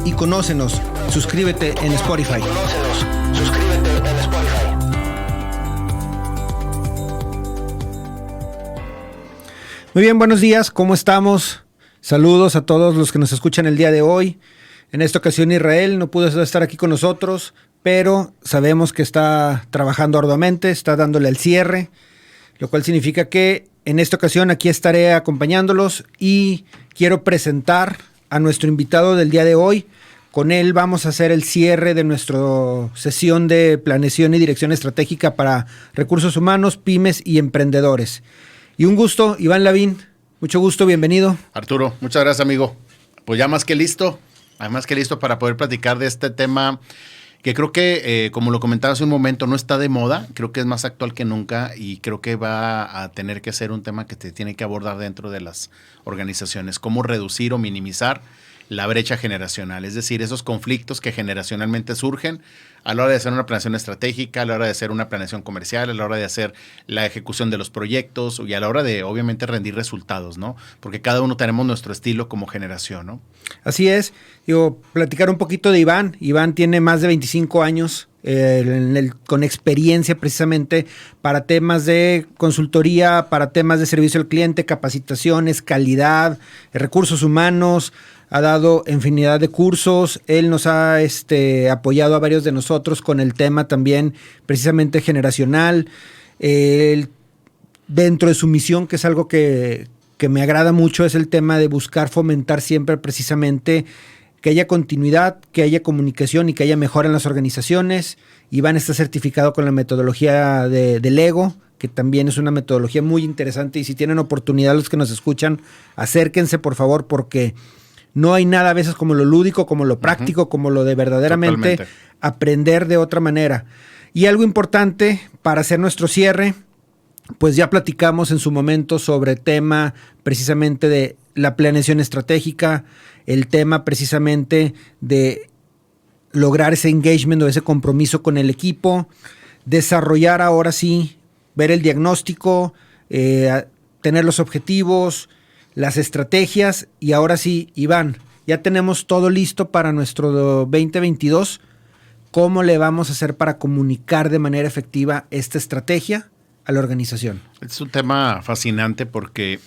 y conócenos. Suscríbete en Spotify. Muy bien, buenos días, ¿cómo estamos? Saludos a todos los que nos escuchan el día de hoy. En esta ocasión Israel no pudo estar aquí con nosotros, pero sabemos que está trabajando arduamente, está dándole al cierre, lo cual significa que en esta ocasión aquí estaré acompañándolos y quiero presentar a nuestro invitado del día de hoy. Con él vamos a hacer el cierre de nuestra sesión de planeación y dirección estratégica para recursos humanos, pymes y emprendedores. Y un gusto, Iván Lavín, mucho gusto, bienvenido. Arturo, muchas gracias, amigo. Pues ya más que listo para poder platicar de este tema que creo que, como lo comentaba hace un momento, no está de moda, creo que es más actual que nunca y creo que va a tener que ser un tema que se tiene que abordar dentro de las organizaciones, cómo reducir o minimizar la brecha generacional, es decir, esos conflictos que generacionalmente surgen a la hora de hacer una planeación estratégica, a la hora de hacer una planeación comercial, a la hora de hacer la ejecución de los proyectos y a la hora de, obviamente, rendir resultados, ¿no? Porque cada uno tenemos nuestro estilo como generación, ¿no? Así es. Digo, platicar un poquito de Iván. Iván tiene más de 25 años con experiencia precisamente para temas de consultoría, para temas de servicio al cliente, capacitaciones, calidad, recursos humanos. Ha dado infinidad de cursos, él nos ha apoyado a varios de nosotros con el tema también precisamente generacional. Dentro de su misión, que es algo que me agrada mucho, es el tema de buscar fomentar siempre precisamente que haya continuidad, que haya comunicación y que haya mejora en las organizaciones. Iván está certificado con la metodología de Lego, que también es una metodología muy interesante y si tienen oportunidad los que nos escuchan, acérquense por favor porque no hay nada a veces como lo lúdico, como lo práctico, como lo de verdaderamente totalmente aprender de otra manera. Y algo importante para hacer nuestro cierre, pues ya platicamos en su momento sobre el tema precisamente de la planeación estratégica, el tema precisamente de lograr ese engagement o ese compromiso con el equipo, desarrollar ahora sí, ver el diagnóstico, tener los objetivos, las estrategias y ahora sí, Iván, ya tenemos todo listo para nuestro 2022. ¿Cómo le vamos a hacer para comunicar de manera efectiva esta estrategia a la organización? Es un tema fascinante porque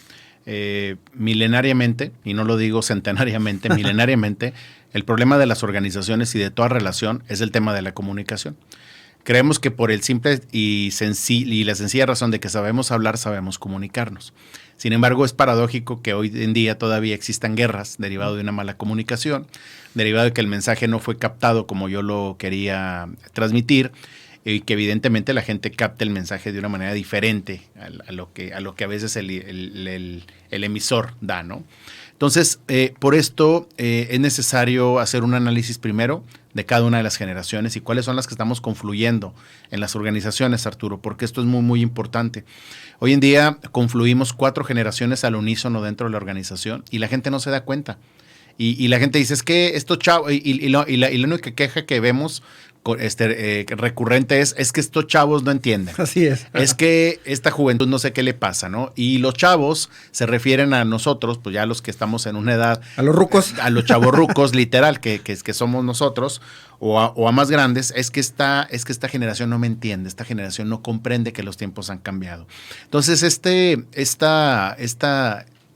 milenariamente, y no lo digo centenariamente, milenariamente, el problema de las organizaciones y de toda relación es el tema de la comunicación. Creemos que por el simple y la sencilla razón de que sabemos hablar, sabemos comunicarnos. Sin embargo, es paradójico que hoy en día todavía existan guerras derivado de una mala comunicación, derivado de que el mensaje no fue captado como yo lo quería transmitir y que evidentemente la gente capte el mensaje de una manera diferente a lo que a veces el emisor da, ¿no? Entonces, por esto es necesario hacer un análisis primero de cada una de las generaciones y cuáles son las que estamos confluyendo en las organizaciones, Arturo, porque esto es muy, muy importante. Hoy en día confluimos 4 generaciones al unísono dentro de la organización y la gente no se da cuenta. Y la gente dice, es que estos chavos, y la única queja que vemos recurrente es que estos chavos no entienden. Así es. Es que esta juventud no sé qué le pasa, ¿no? Y los chavos se refieren a nosotros, pues ya los que estamos en una edad. A los rucos. A los chavorrucos, literal, que somos nosotros, o a más grandes, es que esta generación no me entiende, esta generación no comprende que los tiempos han cambiado. Entonces, esta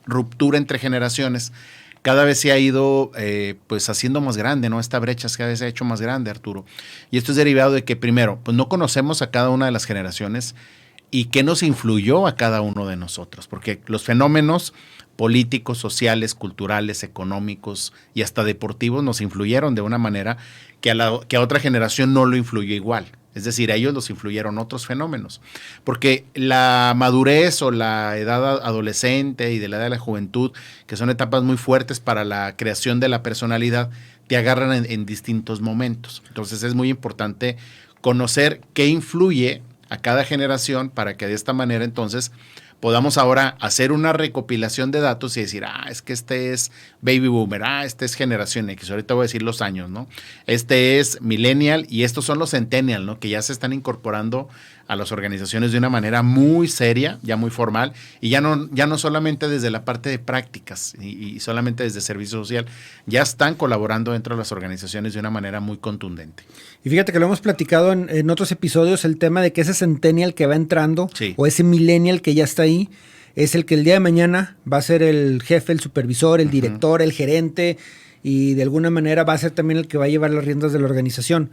ruptura entre generaciones cada vez se ha ido pues haciendo más grande, ¿no? Esta brecha cada vez se ha hecho más grande, Arturo. Y esto es derivado de que, primero, pues no conocemos a cada una de las generaciones y qué nos influyó a cada uno de nosotros. Porque los fenómenos políticos, sociales, culturales, económicos y hasta deportivos nos influyeron de una manera que a otra generación no lo influyó igual. Es decir, a ellos los influyeron otros fenómenos. Porque la madurez o la edad adolescente y de la edad de la juventud, que son etapas muy fuertes para la creación de la personalidad, te agarran en distintos momentos. Entonces es muy importante conocer qué influye a cada generación para que de esta manera entonces podamos ahora hacer una recopilación de datos y decir, es que este es baby boomer, este es generación X, ahorita voy a decir los años, ¿no? Este es millennial y estos son los centennial, ¿no? Que ya se están incorporando a las organizaciones de una manera muy seria, ya muy formal, y ya no solamente desde la parte de prácticas y solamente desde servicio social, ya están colaborando dentro de las organizaciones de una manera muy contundente. Y fíjate que lo hemos platicado en otros episodios, el tema de que ese centennial que va entrando, sí, o ese millennial que ya está ahí, es el que el día de mañana va a ser el jefe, el supervisor, el director, el gerente, y de alguna manera va a ser también el que va a llevar las riendas de la organización.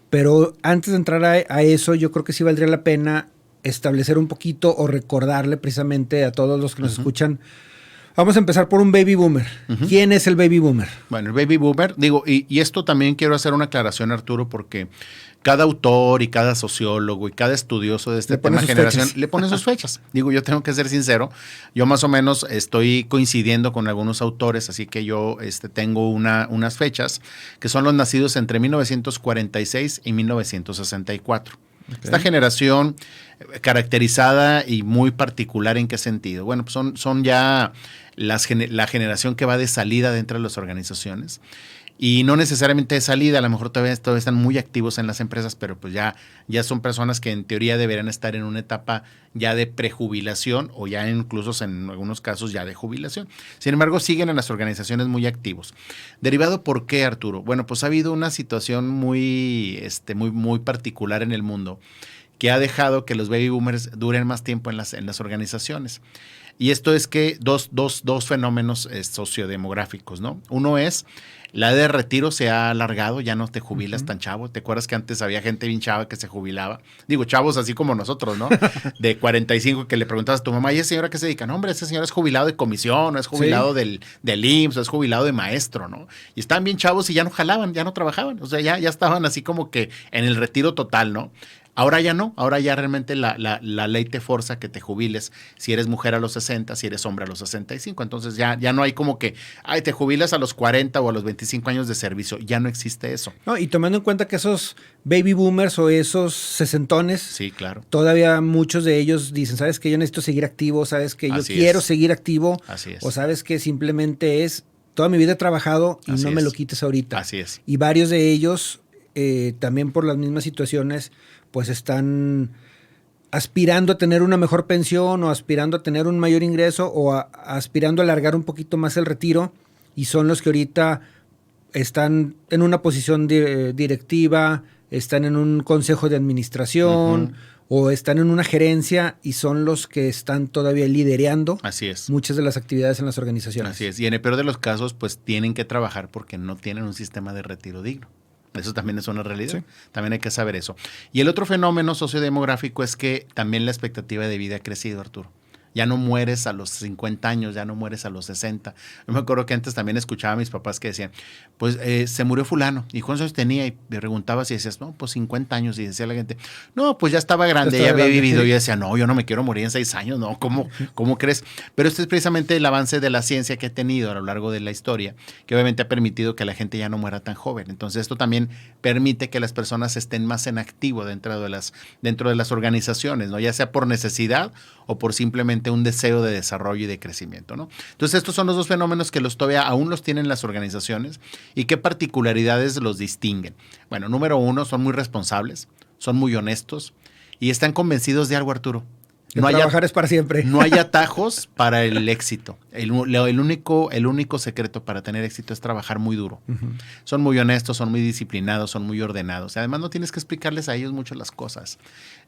Pero antes de entrar a eso, yo creo que sí valdría la pena establecer un poquito o recordarle precisamente a todos los que nos escuchan. Vamos a empezar por un baby boomer. ¿Quién es el baby boomer? Bueno, el baby boomer, digo, y esto también quiero hacer una aclaración, Arturo, porque cada autor y cada sociólogo y cada estudioso de este tema de generación le pone sus fechas. Digo, yo tengo que ser sincero, yo más o menos estoy coincidiendo con algunos autores, así que yo tengo unas fechas que son los nacidos entre 1946 y 1964. Okay. Esta generación caracterizada y muy particular, ¿en qué sentido? Bueno, pues son ya la generación que va de salida dentro de las organizaciones. Y no necesariamente de salida, a lo mejor todavía están muy activos en las empresas, pero pues ya son personas que en teoría deberían estar en una etapa ya de prejubilación o ya incluso en algunos casos ya de jubilación. Sin embargo, siguen en las organizaciones muy activos. ¿Derivado por qué, Arturo? Bueno, pues ha habido una situación muy particular en el mundo que ha dejado que los baby boomers duren más tiempo en las organizaciones. Y esto es que dos fenómenos sociodemográficos, ¿no? Uno es la edad de retiro se ha alargado, ya no te jubilas tan chavo. ¿Te acuerdas que antes había gente bien chava que se jubilaba? Digo, chavos así como nosotros, ¿no? De 45 que le preguntabas a tu mamá, ¿y esa señora qué se dedica? No, hombre, ese señor es jubilado de comisión, o es jubilado del IMSS, o es jubilado de maestro, ¿no? Y estaban bien chavos y ya no jalaban, ya no trabajaban. O sea, ya estaban así como que en el retiro total, ¿no? Ahora ya no, ahora ya realmente la ley te forza que te jubiles si eres mujer a los 60, si eres hombre a los 65. Entonces ya no hay como que, te jubilas a los 40 o a los 25 años de servicio. Ya no existe eso. No, y tomando en cuenta que esos baby boomers o esos sesentones, sí, claro, todavía muchos de ellos dicen, ¿sabes qué? Yo necesito seguir activo, ¿sabes qué? Yo quiero seguir activo. Así es. O ¿sabes qué? Simplemente es, toda mi vida he trabajado y no me lo quites ahorita. Así es. Y varios de ellos, también por las mismas situaciones, pues están aspirando a tener una mejor pensión o aspirando a tener un mayor ingreso o aspirando a alargar un poquito más el retiro, y son los que ahorita están en una posición directiva, están en un consejo de administración o están en una gerencia y son los que están todavía liderando muchas de las actividades en las organizaciones. Así es, y en el peor de los casos pues tienen que trabajar porque no tienen un sistema de retiro digno. Eso también es una realidad. Sí. También hay que saber eso. Y el otro fenómeno sociodemográfico es que también la expectativa de vida ha crecido, Arturo. Ya no mueres a los 50 años, ya no mueres a los 60. Yo me acuerdo que antes también escuchaba a mis papás que decían, pues se murió fulano. ¿Y cuántos años tenía? Y me preguntabas y decías, no, pues 50 años. Y decía la gente, no, pues ya estaba grande, ya había vivido. Y yo decía, no, yo no me quiero morir en 6 años, no, ¿cómo crees? Pero este es precisamente el avance de la ciencia que ha tenido a lo largo de la historia, que obviamente ha permitido que la gente ya no muera tan joven. Entonces esto también permite que las personas estén más en activo dentro de las organizaciones, ¿no? Ya sea por necesidad o por simplemente un deseo de desarrollo y de crecimiento, ¿no? Entonces estos son los dos fenómenos que todavía aún los tienen las organizaciones y qué particularidades los distinguen. Bueno, número uno, son muy responsables, son muy honestos y están convencidos de algo, Arturo. Trabajar es para siempre. No hay atajos para el éxito. El único secreto para tener éxito es trabajar muy duro. Son muy honestos, son muy disciplinados, son muy ordenados. Además, no tienes que explicarles a ellos mucho las cosas.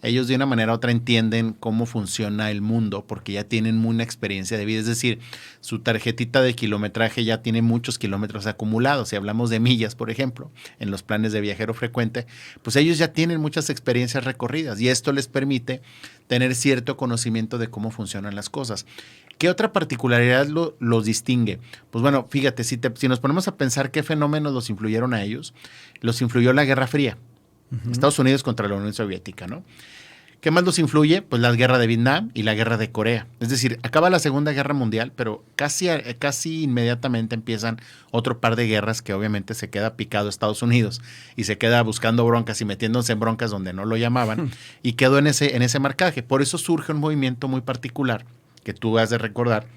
Ellos de una manera u otra entienden cómo funciona el mundo porque ya tienen una experiencia de vida. Es decir, su tarjetita de kilometraje ya tiene muchos kilómetros acumulados. Si hablamos de millas, por ejemplo, en los planes de viajero frecuente, pues ellos ya tienen muchas experiencias recorridas y esto les permite tener cierto conocimiento de cómo funcionan las cosas. ¿Qué otra particularidad los distingue? Pues bueno, fíjate, si nos ponemos a pensar qué fenómenos los influyeron a ellos, los influyó la Guerra Fría. Estados Unidos contra la Unión Soviética, ¿no? ¿Qué más los influye? Pues la guerra de Vietnam y la guerra de Corea. Es decir, acaba la Segunda Guerra Mundial, pero casi inmediatamente empiezan otro par de guerras que obviamente se queda picado Estados Unidos y se queda buscando broncas y metiéndose en broncas donde no lo llamaban y quedó en ese marcaje. Por eso surge un movimiento muy particular que tú has de recordar,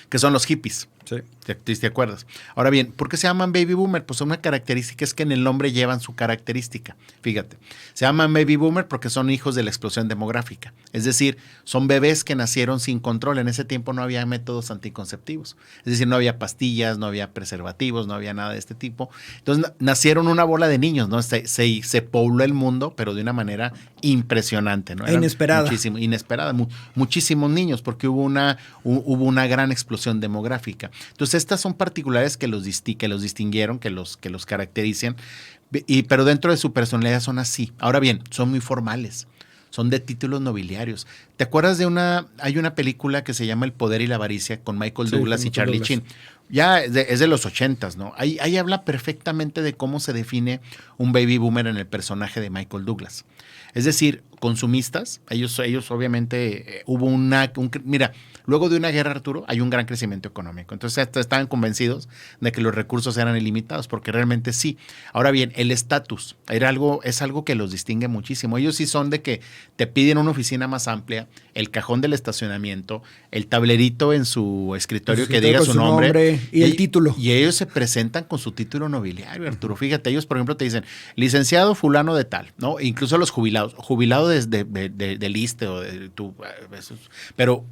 que son los hippies. Sí. ¿Te acuerdas? Ahora bien, ¿por qué se llaman baby boomer? Pues una característica es que en el nombre llevan su característica. Fíjate, se llaman baby boomer porque son hijos de la explosión demográfica. Es decir, son bebés que nacieron sin control. En ese tiempo no había métodos anticonceptivos. Es decir, no había pastillas, no había preservativos, no había nada de este tipo. Entonces nacieron una bola de niños, ¿no? Se pobló el mundo, pero de una manera impresionante, ¿no? Inesperada. Inesperada. Muchísimos niños, porque hubo una gran explosión demográfica. Entonces, estas son particulares que los distinguieron, que los caracterizan, pero dentro de su personalidad son así. Ahora bien, son muy formales, son de títulos nobiliarios. ¿Te acuerdas hay una película que se llama El poder y la avaricia con Michael Douglas y Charlie Sheen? Ya es de los 80s, ¿no? Ahí habla perfectamente de cómo se define un baby boomer en el personaje de Michael Douglas. Es decir, consumistas, ellos obviamente mira, luego de una guerra, Arturo, hay un gran crecimiento económico. Entonces estaban convencidos de que los recursos eran ilimitados, porque realmente sí. Ahora bien, el estatus es algo que los distingue muchísimo. Ellos sí son de que te piden una oficina más amplia, el cajón del estacionamiento, el tablerito en su escritorio que diga su nombre y el título. Y ellos se presentan con su título nobiliario, Arturo. Fíjate, ellos, por ejemplo, te dicen, licenciado fulano de tal, ¿no? Incluso los jubilado del ISSSTE o pero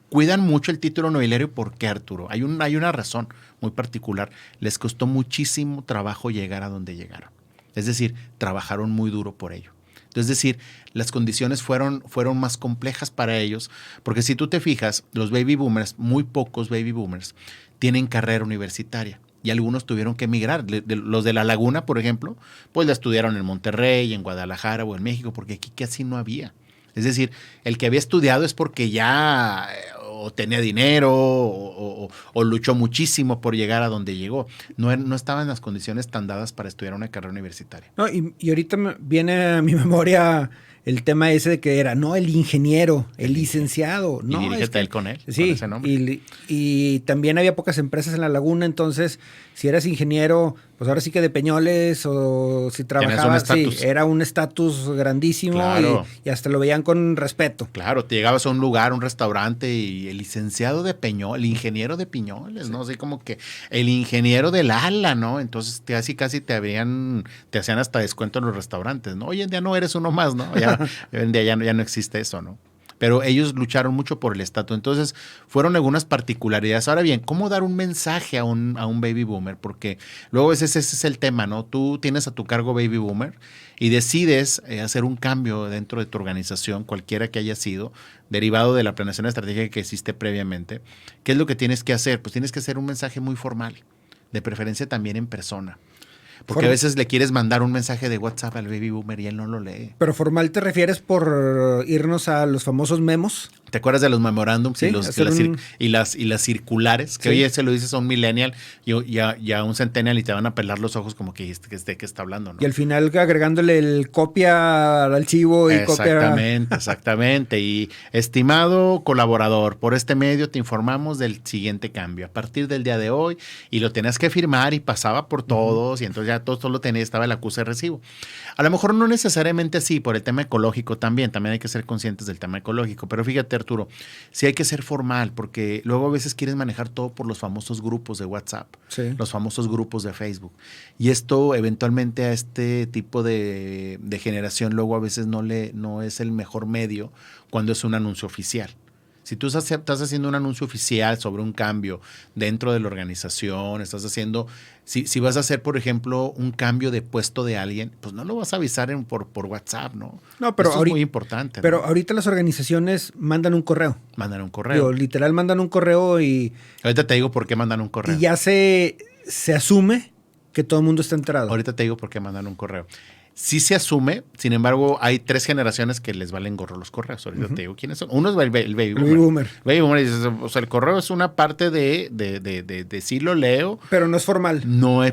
cuidan mucho el título nobiliario. ¿Por qué, Arturo? Hay una razón muy particular. Les costó muchísimo trabajo llegar a donde llegaron. Es decir, trabajaron muy duro por ello. Es decir, las condiciones fueron más complejas para ellos, porque si tú te fijas, los baby boomers, muy pocos baby boomers, tienen carrera universitaria. Y algunos tuvieron que emigrar. Los de La Laguna, por ejemplo, pues la estudiaron en Monterrey, en Guadalajara o en México, porque aquí casi no había. Es decir, el que había estudiado es porque ya o tenía dinero o luchó muchísimo por llegar a donde llegó. No estaban en las condiciones tan dadas para estudiar una carrera universitaria. No, y ahorita viene a mi memoria el tema ese de que era, no, el ingeniero, el licenciado. Y no, dirígete él con él, sí, con ese nombre. Y también había pocas empresas en La Laguna, entonces si eras ingeniero, pues ahora sí que de Peñoles o si trabajabas, sí, era un estatus grandísimo. Claro. Y hasta lo veían con respeto. Claro, te llegabas a un lugar, un restaurante y el licenciado de Peñoles, el ingeniero de Piñoles, ¿no? Así como que el ingeniero del ala, ¿no? Entonces casi te hacían hasta descuento en los restaurantes, ¿no? Hoy en día no eres uno más, ¿no? Hoy en día ya no existe eso, ¿no? Pero ellos lucharon mucho por el estatus. Entonces, fueron algunas particularidades. Ahora bien, ¿cómo dar un mensaje a un baby boomer? Porque luego ese es el tema, ¿no? Tú tienes a tu cargo baby boomer y decides hacer un cambio dentro de tu organización, cualquiera que haya sido, derivado de la planeación estratégica que existe previamente. ¿Qué es lo que tienes que hacer? Pues tienes que hacer un mensaje muy formal, de preferencia también en persona. Porque a veces le quieres mandar un mensaje de WhatsApp al baby boomer y él no lo lee. ¿Pero formal te refieres por irnos a los famosos memos? ¿Te acuerdas de los memorándums? ¿Sí? y las circulares? Que sí. Hoy se lo dices a un millennial y a un centennial y te van a pelar los ojos como que de qué está hablando, ¿no? Y al final agregándole el copia al archivo y Exactamente. Y estimado colaborador, por este medio te informamos del siguiente cambio. A partir del día de hoy, y lo tenías que firmar y pasaba por todos, y entonces ya todo lo tenías, estaba el acuse de recibo. A lo mejor no necesariamente así, por el tema ecológico también hay que ser conscientes del tema ecológico, pero fíjate, Arturo, sí hay que ser formal, porque luego a veces quieres manejar todo por los famosos grupos de WhatsApp, sí, los famosos grupos de Facebook, y esto eventualmente a este tipo de generación luego a veces no es el mejor medio cuando es un anuncio oficial. Si tú estás haciendo un anuncio oficial sobre un cambio dentro de la organización, si vas a hacer, por ejemplo, un cambio de puesto de alguien, pues no lo vas a avisar por WhatsApp, ¿no? No, pero eso es muy importante. Pero ¿no? Ahorita las organizaciones mandan un correo. Literal mandan un correo y... Ahorita te digo por qué mandan un correo. Y ya se asume que todo el mundo está enterado. Ahorita te digo por qué mandan un correo. Sí se asume, sin embargo, hay 3 generaciones que les valen gorro los correos. Ahorita te digo quiénes son. Uno es el baby boomer. Baby boomer, o sea, el correo es una parte de sí lo leo. Pero no es formal.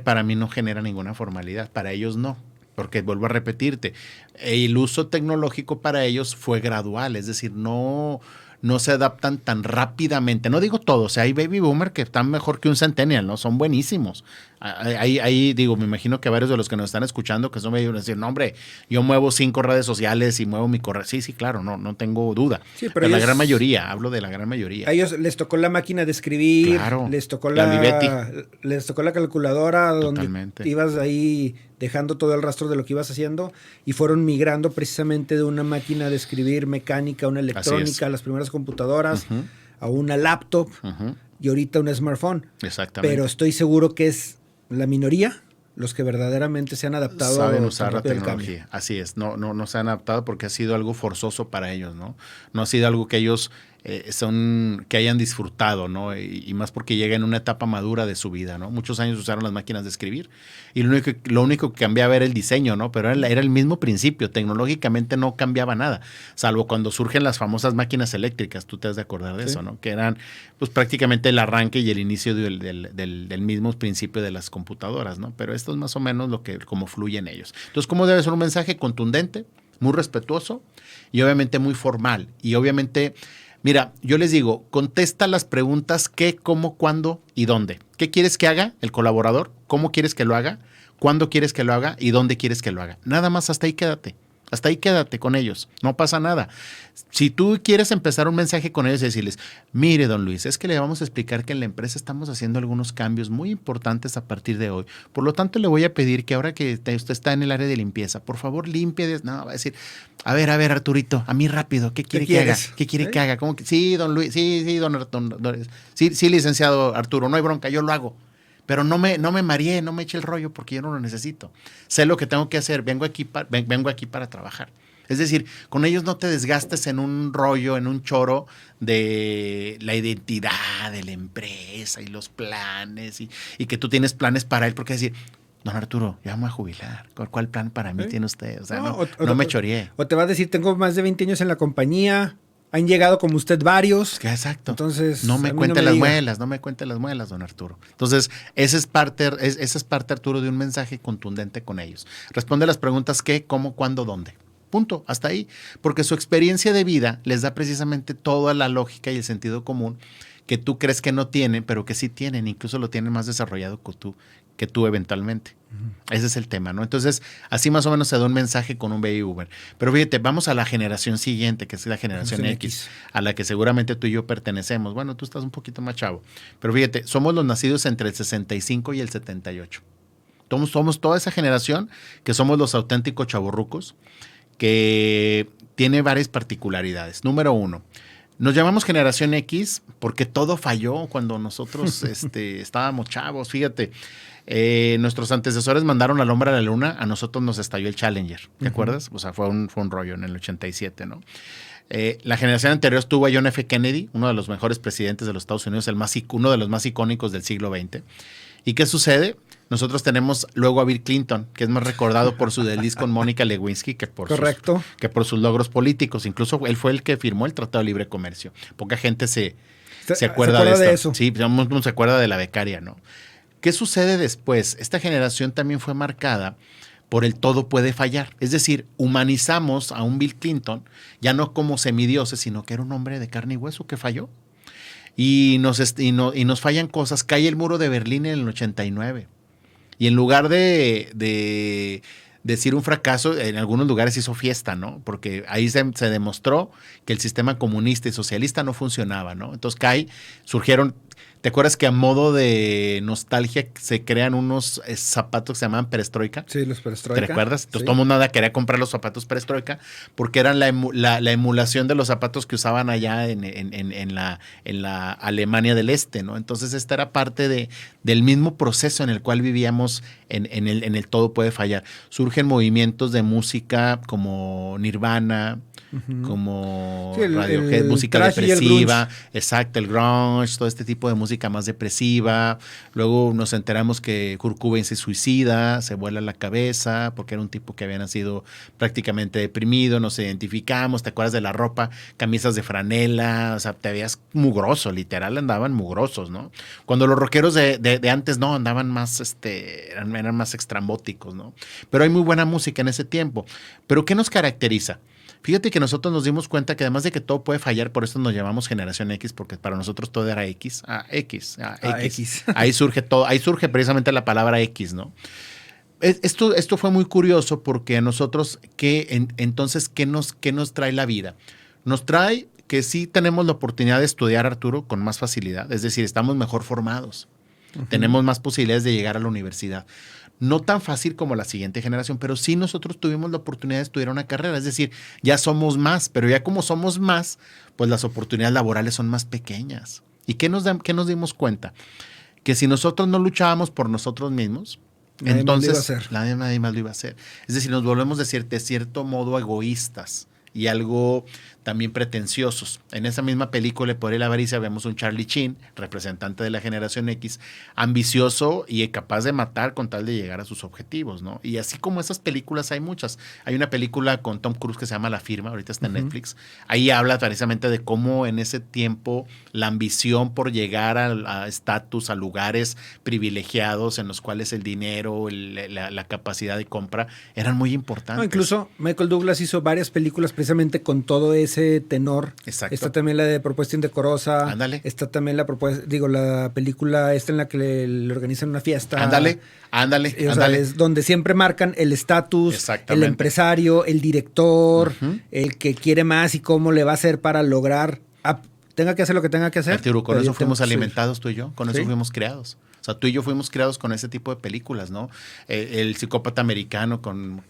Para mí no genera ninguna formalidad. Para ellos no. Porque vuelvo a repetirte, el uso tecnológico para ellos fue gradual. Es decir, no se adaptan tan rápidamente. No digo todos, hay baby boomer que están mejor que un centennial, ¿no? Son buenísimos. Ahí digo, me imagino que varios de los que nos están escuchando que son medio decir, no, hombre, yo muevo 5 redes sociales y muevo mi correo. Sí, claro, no tengo duda. Sí, pero la gran mayoría, hablo de la gran mayoría. A ellos les tocó la máquina de escribir, claro, les tocó la calculadora, totalmente, donde ibas ahí dejando todo el rastro de lo que ibas haciendo y fueron migrando precisamente de una máquina de escribir mecánica a una electrónica, a las primeras computadoras, a una laptop y ahorita un smartphone. Exactamente. Pero estoy seguro que es la minoría los que verdaderamente se han adaptado. Saben usar la tecnología. Así es. No se han adaptado porque ha sido algo forzoso para ellos, ¿no? No ha sido algo que ellos que hayan disfrutado, ¿no? Y más porque llega en una etapa madura de su vida, ¿no? Muchos años usaron las máquinas de escribir y lo único que cambiaba era el diseño, ¿no? Pero era el mismo principio. Tecnológicamente no cambiaba nada, salvo cuando surgen las famosas máquinas eléctricas. Tú te has de acordar de eso, ¿no? Que eran pues prácticamente el arranque y el inicio del mismo principio de las computadoras, ¿no? Pero esto es más o menos cómo fluyen ellos. Entonces, ¿cómo debe ser un mensaje contundente, muy respetuoso y obviamente muy formal? Y obviamente, mira, yo les digo, contesta las preguntas qué, cómo, cuándo y dónde. ¿Qué quieres que haga el colaborador? ¿Cómo quieres que lo haga? ¿Cuándo quieres que lo haga? ¿Y dónde quieres que lo haga? Nada más, hasta ahí quédate. Hasta ahí quédate con ellos, no pasa nada. Si tú quieres empezar un mensaje con ellos y decirles, mire, don Luis, es que le vamos a explicar que en la empresa estamos haciendo algunos cambios muy importantes a partir de hoy. Por lo tanto, le voy a pedir que ahora que usted está en el área de limpieza, por favor, limpie. No, va a decir, a ver, Arturito, a mí rápido, ¿qué quiere que haga? ¿Qué quiere que haga? ¿Cómo que? Sí, don Luis, sí, sí, licenciado Arturo, no hay bronca, yo lo hago. Pero no me mareé, no me eche el rollo porque yo no lo necesito. Sé lo que tengo que hacer, vengo aquí para trabajar. Es decir, con ellos no te desgastes en un rollo, en un choro de la identidad de la empresa y los planes y que tú tienes planes para él. Porque decir, don Arturo, ya me voy a jubilar. ¿Cuál plan para mí tiene usted? O sea, no me choreé. O te va a decir, tengo más de 20 años en la compañía. Han llegado como usted varios. Exacto. Entonces, no me cuente las muelas, don Arturo. Entonces, esa es parte, Arturo, de un mensaje contundente con ellos. Responde las preguntas qué, cómo, cuándo, dónde. Punto, hasta ahí. Porque su experiencia de vida les da precisamente toda la lógica y el sentido común que tú crees que no tienen, pero que sí tienen, incluso lo tienen más desarrollado que tú eventualmente. Ese es el tema, ¿no? Entonces, así más o menos se da un mensaje con un Baby Boomer. Pero fíjate, vamos a la generación siguiente, que es la generación X, a la que seguramente tú y yo pertenecemos. Bueno, tú estás un poquito más chavo. Pero fíjate, somos los nacidos entre el 65 y el 78. Somos toda esa generación que somos los auténticos chavorrucos, que tiene varias particularidades. Número 1, nos llamamos generación X porque todo falló cuando nosotros estábamos chavos. Fíjate, nuestros antecesores mandaron al hombre a la luna, a nosotros nos estalló el Challenger, ¿te acuerdas? O sea, fue un rollo en el 87, ¿no? La generación anterior estuvo a John F. Kennedy, uno de los mejores presidentes de los Estados Unidos, uno de los más icónicos del siglo XX. ¿Y qué sucede? Nosotros tenemos luego a Bill Clinton, que es más recordado por su desliz con Mónica Lewinsky que por sus logros políticos. Incluso él fue el que firmó el Tratado de Libre Comercio. Poca gente se acuerda de eso. Sí, no se acuerda de la becaria, ¿no? ¿Qué sucede después? Esta generación también fue marcada por el todo puede fallar. Es decir, humanizamos a un Bill Clinton, ya no como semidioses, sino que era un hombre de carne y hueso que falló. Y nos fallan cosas. Cae el muro de Berlín en el 89. Y en lugar de decir un fracaso, en algunos lugares hizo fiesta, ¿no? Porque ahí se demostró que el sistema comunista y socialista no funcionaba, ¿no? Entonces surgieron. ¿Te acuerdas que a modo de nostalgia se crean unos zapatos que se llamaban perestroika? Sí, los perestroika. ¿Te recuerdas? Entonces todo el mundo quería comprar los zapatos perestroika porque eran la emulación de los zapatos que usaban allá en la Alemania del Este, ¿no? Entonces esta era parte del mismo proceso en el cual vivíamos en el todo puede fallar. Surgen movimientos de música como Nirvana, como Radiohead, música depresiva, exacto, el grunge, todo este tipo de música más depresiva. Luego nos enteramos que Kurt Cobain se suicida, se vuela la cabeza, porque era un tipo que había nacido prácticamente deprimido, nos identificamos, ¿te acuerdas de la ropa? Camisas de franela, o sea, te veías mugroso, literal andaban mugrosos, ¿no? Cuando los rockeros de antes no, andaban más, eran más extrambóticos, ¿no? Pero hay muy buena música en ese tiempo. ¿Pero qué nos caracteriza? Fíjate que nosotros nos dimos cuenta que además de que todo puede fallar, por eso nos llamamos generación X, porque para nosotros todo era X. X. Ahí surge todo, ahí surge precisamente la palabra X, ¿no? Esto fue muy curioso porque a nosotros, entonces, ¿qué nos trae la vida? Nos trae que sí tenemos la oportunidad de estudiar, Arturo, con más facilidad. Es decir, estamos mejor formados. Tenemos más posibilidades de llegar a la universidad. No tan fácil como la siguiente generación, pero sí nosotros tuvimos la oportunidad de estudiar una carrera. Es decir, ya somos más, pero ya como somos más, pues las oportunidades laborales son más pequeñas. ¿Y qué nos dimos cuenta? Que si nosotros no luchábamos por nosotros mismos, entonces nadie más lo iba a hacer. Es decir, nos volvemos de cierto modo egoístas y algo también pretenciosos. En esa misma película, Por el avaricia, vemos un Charlie Sheen, representante de la generación X, ambicioso y capaz de matar con tal de llegar a sus objetivos, ¿no? Y así como esas películas hay muchas. Hay una película con Tom Cruise que se llama La Firma, ahorita está en Netflix. Ahí habla precisamente de cómo en ese tiempo la ambición por llegar a estatus, a lugares privilegiados en los cuales el dinero, la capacidad de compra eran muy importantes. No, incluso Michael Douglas hizo varias películas precisamente con todo ese tenor. Exacto. Está también la de Propuesta Indecorosa. Ándale. Está también la película esta en la que le organizan una fiesta. Ándale. O sea, es donde siempre marcan el estatus, el empresario, el director, el que quiere más y cómo le va a hacer para lograr, tenga que hacer lo que tenga que hacer. Arturo, con eso fuimos alimentados tú y yo, con eso fuimos creados. O sea, tú y yo fuimos creados con ese tipo de películas, ¿no? El psicópata americano con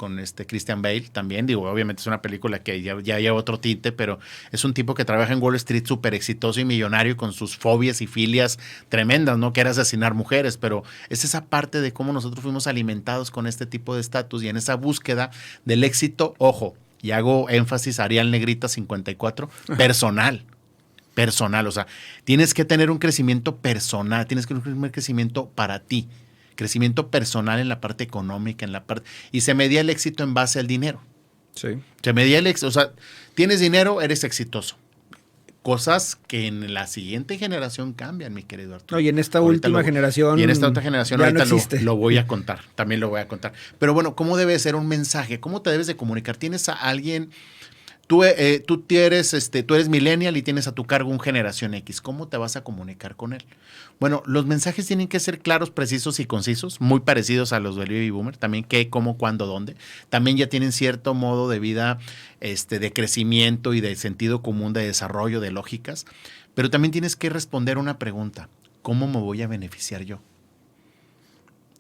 Christian Bale también, digo, obviamente es una película que ya lleva otro tinte, pero es un tipo que trabaja en Wall Street súper exitoso y millonario con sus fobias y filias tremendas, ¿no? Que era asesinar mujeres, pero es esa parte de cómo nosotros fuimos alimentados con este tipo de estatus y en esa búsqueda del éxito, ojo, y hago énfasis, Arial Negrita 54, personal. O sea, tienes que tener un crecimiento personal, tienes que tener un crecimiento para ti, crecimiento personal en la parte económica, y se medía el éxito en base al dinero. Sí. Se medía el éxito, o sea, tienes dinero, eres exitoso. Cosas que en la siguiente generación cambian, mi querido Arturo. No, y en esta última generación. Y en esta otra generación ahorita no lo voy a contar, también lo voy a contar. Pero bueno, ¿cómo debe ser un mensaje? ¿Cómo te debes de comunicar? Tienes a alguien. Tú eres millennial y tienes a tu cargo un generación X. ¿Cómo te vas a comunicar con él? Bueno, los mensajes tienen que ser claros, precisos y concisos, muy parecidos a los del baby boomer. También qué, cómo, cuándo, dónde. También ya tienen cierto modo de vida, de crecimiento y de sentido común, de desarrollo, de lógicas. Pero también tienes que responder una pregunta. ¿Cómo me voy a beneficiar yo?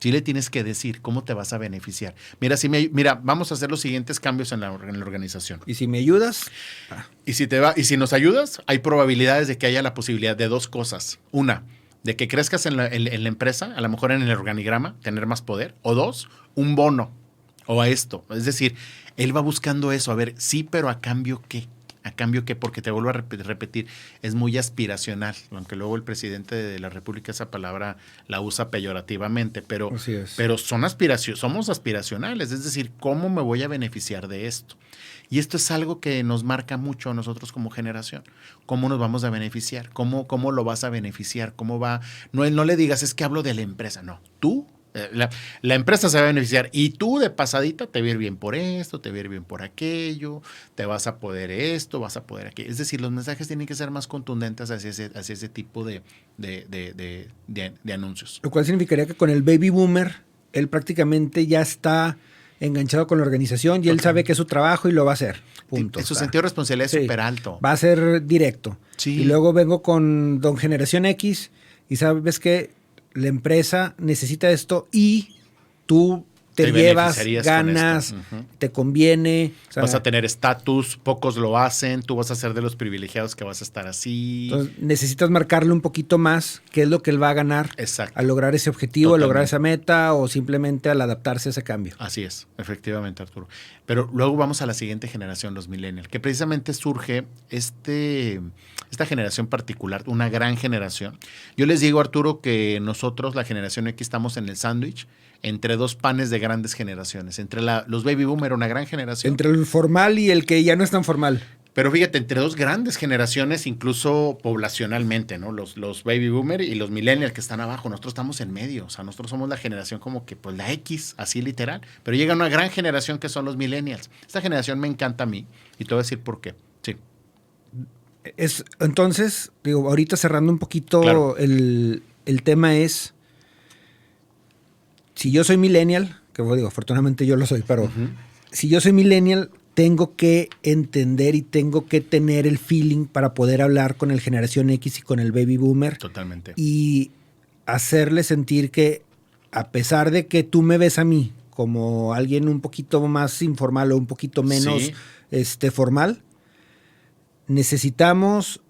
Sí le tienes que decir cómo te vas a beneficiar. Mira, vamos a hacer los siguientes cambios en la organización. ¿Y si me ayudas? Y si nos ayudas, hay probabilidades de que haya la posibilidad de dos cosas. Una, de que crezcas en la empresa, a lo mejor en el organigrama, tener más poder. O dos, un bono. O a esto. Es decir, él va buscando eso. A ver, sí, pero ¿a cambio qué? ¿A cambio qué? Porque te vuelvo a repetir, es muy aspiracional, aunque luego el presidente de la República esa palabra la usa peyorativamente, pero somos aspiracionales, es decir, ¿cómo me voy a beneficiar de esto? Y esto es algo que nos marca mucho a nosotros como generación. ¿Cómo nos vamos a beneficiar? ¿Cómo lo vas a beneficiar? ¿Cómo va? No le digas, es que hablo de la empresa, no, tú. La empresa se va a beneficiar y tú de pasadita te va a ir bien por esto, te va a ir bien por aquello, te vas a poder esto, vas a poder aquello. Es decir, los mensajes tienen que ser más contundentes hacia ese tipo de anuncios. Lo cual significaría que con el baby boomer, él prácticamente ya está enganchado con la organización y él sabe que es su trabajo y lo va a hacer. Punto. Su sentido de responsabilidad es súper alto. Va a ser directo. Sí. Y luego vengo con Don Generación X y sabes que la empresa necesita esto y tú te llevas, ganas, te conviene. O sea, vas a tener estatus, pocos lo hacen, tú vas a ser de los privilegiados que vas a estar así. Entonces, necesitas marcarle un poquito más qué es lo que él va a ganar. Exacto. Al lograr ese objetivo, a lograr esa meta o simplemente al adaptarse a ese cambio. Así es, efectivamente, Arturo. Pero luego vamos a la siguiente generación, los millennials, que precisamente surge esta generación particular, una gran generación. Yo les digo, Arturo, que nosotros, la generación X, estamos en el sándwich entre dos panes de grandes generaciones. Entre los baby boomers, una gran generación. Entre el formal y el que ya no es tan formal. Pero fíjate, entre dos grandes generaciones, incluso poblacionalmente, ¿no? Los baby boomer y los millennials que están abajo, nosotros estamos en medio, o sea, nosotros somos la generación como que, pues la X, así literal, pero llega una gran generación que son los millennials. Esta generación me encanta a mí y te voy a decir por qué. Sí. Entonces, digo, ahorita cerrando un poquito, Claro. el tema es, si yo soy millennial, que digo, afortunadamente yo lo soy, pero si yo soy millennial, tengo que entender y tengo que tener el feeling para poder hablar con el generación X y con el baby boomer. Totalmente. Y hacerle sentir que, a pesar de que tú me ves a mí como alguien un poquito más informal o un poquito menos formal, necesitamos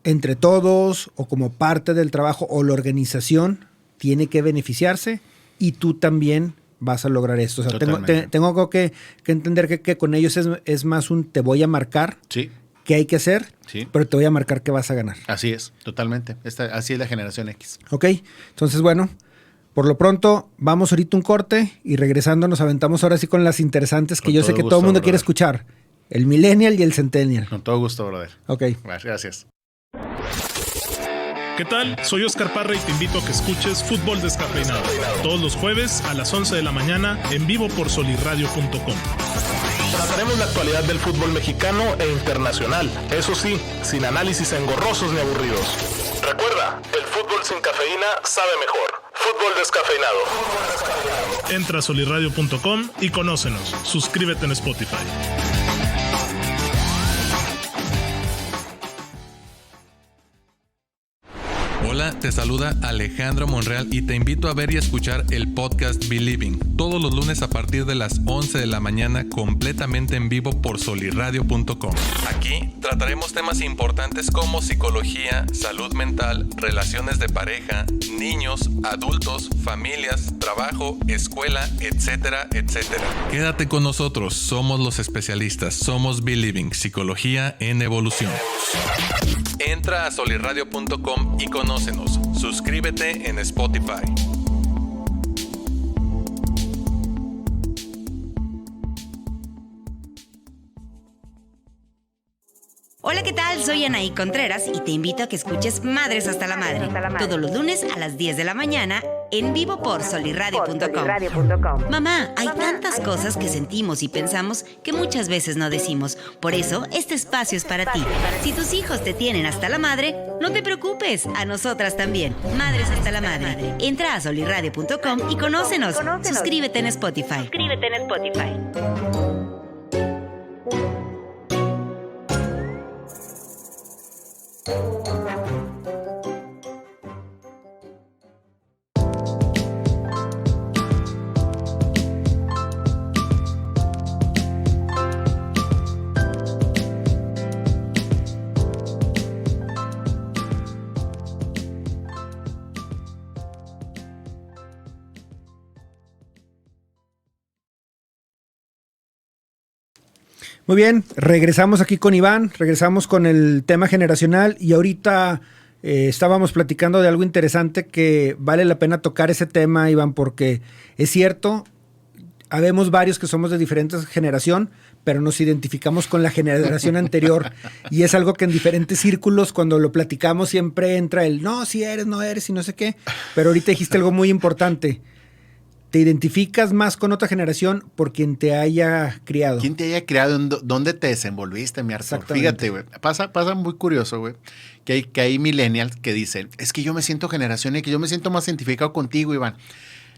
entre todos o como parte del trabajo o la organización tiene que beneficiarse y tú también vas a lograr esto. O sea, tengo que entender que con ellos es más un te voy a marcar qué hay que hacer, pero te voy a marcar qué vas a ganar. Así es, totalmente. Así es la generación X. Ok, entonces bueno, por lo pronto vamos ahorita un corte y regresando nos aventamos ahora sí con las interesantes que yo sé que todo el mundo quiere escuchar. El millennial y el centennial. Con todo gusto, brother. Ok. Gracias. ¿Qué tal? Soy Oscar Parra y te invito a que escuches Fútbol Descafeinado todos los jueves a las 11 de la mañana en vivo por solirradio.com. Trataremos la actualidad del fútbol mexicano e internacional, eso sí, sin análisis engorrosos ni aburridos. Recuerda, el fútbol sin cafeína sabe mejor. Fútbol Descafeinado. Entra a solirradio.com y conócenos. Suscríbete en Spotify. Hola, te saluda Alejandro Monreal y te invito a ver y escuchar el podcast Believing todos los lunes a partir de las 11 de la mañana completamente en vivo por solirradio.com. Aquí trataremos temas importantes como psicología, salud mental, relaciones de pareja, niños, adultos, familias, trabajo, escuela, etcétera, etcétera. Quédate con nosotros, somos los especialistas, somos Believing, psicología en evolución. Entra a solirradio.com y conócenos. Suscríbete en Spotify. Hola, ¿qué tal? Soy Anaí Contreras y te invito a que escuches Madres hasta la Madre todos los lunes a las 10 de la mañana en vivo por solirradio.com. Mamá, hay tantas cosas que sentimos y pensamos que muchas veces no decimos. Por eso, este espacio es para ti. Si tus hijos te tienen hasta la madre, no te preocupes, a nosotras también. Madres hasta la Madre. Entra a solirradio.com y conócenos. Suscríbete en Spotify. Muy bien, regresamos aquí con Iván, regresamos con el tema generacional y ahorita estábamos platicando de algo interesante que vale la pena tocar ese tema, Iván, porque es cierto, habemos varios que somos de diferentes generación, pero nos identificamos con la generación anterior y es algo que en diferentes círculos cuando lo platicamos siempre entra el no, si eres, no eres y no sé qué, pero ahorita dijiste algo muy importante. ¿Te identificas más con otra generación por quien te haya criado? ¿Quién te haya criado? ¿Dónde te desenvolviste, mi Arthur? Fíjate, güey. Pasa muy curioso, güey, que hay millennials que dicen, es que yo me siento generación y que yo me siento más identificado contigo, Iván.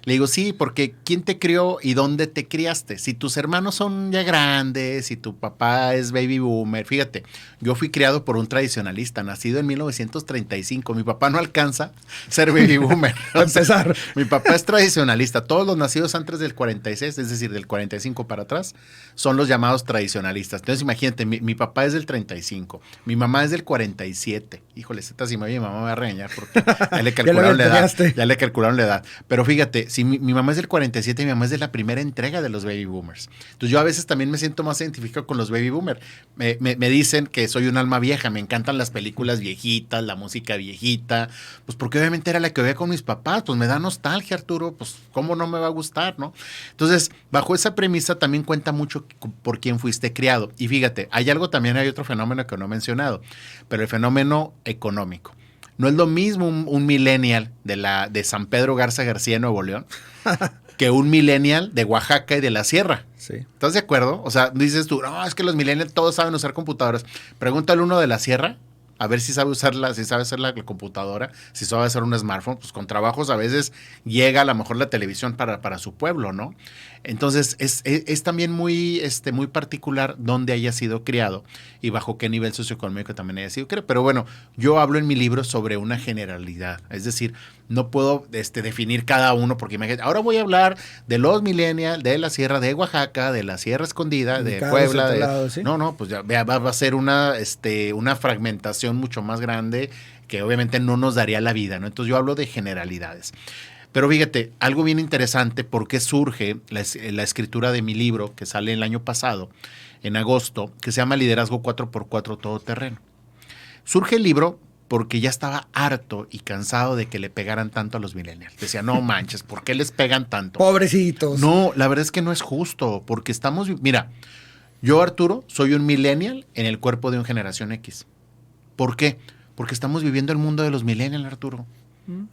Le digo, sí, porque ¿quién te crió y dónde te criaste? Si tus hermanos son ya grandes, si tu papá es baby boomer, fíjate, yo fui criado por un tradicionalista, nacido en 1935. Mi papá no alcanza a ser baby boomer. A empezar. Mi papá es tradicionalista. Todos los nacidos antes del 46, es decir, del 45 para atrás, son los llamados tradicionalistas. Entonces, imagínate, mi papá es del 35, mi mamá es del 47. Híjole, si me oye, mi mamá me va a regañar porque ya le calcularon la edad. Ya le calcularon la edad. Pero fíjate, si mi mamá es del 47, mi mamá es de la primera entrega de los baby boomers. Entonces yo a veces también me siento más identificado con los baby boomers. Me dicen que soy un alma vieja, me encantan las películas viejitas, la música viejita, pues porque obviamente era la que veía con mis papás, pues me da nostalgia, Arturo, pues cómo no me va a gustar, ¿no? Entonces, bajo esa premisa también cuenta mucho por quién fuiste criado. Y fíjate, hay otro fenómeno que no he mencionado, pero el fenómeno económico. No es lo mismo un millennial de San Pedro Garza García, Nuevo León, que un millennial de Oaxaca y de la Sierra. Sí. ¿Estás de acuerdo? O sea, dices tú, no, es que los millennials todos saben usar computadoras. Pregúntale uno de la Sierra, a ver si sabe usarla, si sabe hacer la computadora, si sabe hacer un smartphone. Pues con trabajos a veces llega a lo mejor la televisión para su pueblo, ¿no? Entonces es también muy particular dónde haya sido criado y bajo qué nivel socioeconómico también haya sido criado. Pero bueno, yo hablo en mi libro sobre una generalidad. Es decir, no puedo definir cada uno porque imagínate, ahora voy a hablar de los millennials, de la Sierra de Oaxaca, de la Sierra Escondida, de Puebla. Lado, ¿sí? No, pues ya va a ser una fragmentación mucho más grande que obviamente no nos daría la vida, ¿no? Entonces yo hablo de generalidades. Pero fíjate, algo bien interesante, porque surge la escritura de mi libro, que sale el año pasado, en agosto, que se llama Liderazgo 4x4 Todoterreno. Surge el libro porque ya estaba harto y cansado de que le pegaran tanto a los millennials. Decía, no manches, ¿por qué les pegan tanto? Pobrecitos. No, la verdad es que no es justo, porque mira, yo, Arturo, soy un millennial en el cuerpo de una generación X. ¿Por qué? Porque estamos viviendo el mundo de los millennials, Arturo.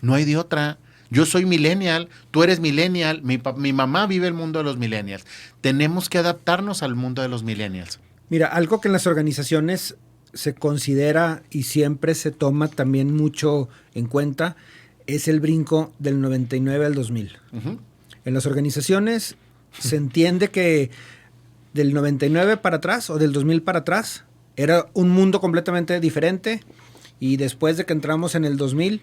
No hay de otra. Yo soy millennial, tú eres millennial, mi mamá vive el mundo de los millennials. Tenemos que adaptarnos al mundo de los millennials. Mira, algo que en las organizaciones se considera y siempre se toma también mucho en cuenta es el brinco del 99 al 2000. Uh-huh. En las organizaciones se entiende que del 99 para atrás o del 2000 para atrás era un mundo completamente diferente y después de que entramos en el 2000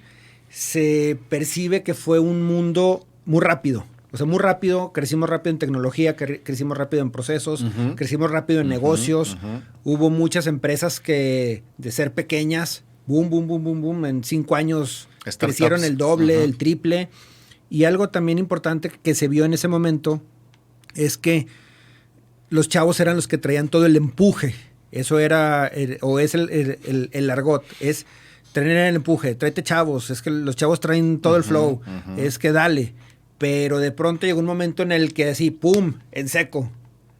se percibe que fue un mundo muy rápido. O sea, muy rápido, crecimos rápido en tecnología, crecimos rápido en procesos, uh-huh. Crecimos rápido en negocios. Uh-huh. Hubo muchas empresas que de ser pequeñas, boom, en 5 años startups. Crecieron el doble, uh-huh. El triple. Y algo también importante que se vio en ese momento es que los chavos eran los que traían todo el empuje. Eso era, o es el argot, es tener el empuje, tráete chavos, es que los chavos traen todo el flow, uh-huh. Es que dale. Pero de pronto llegó un momento en el que así, pum, en seco.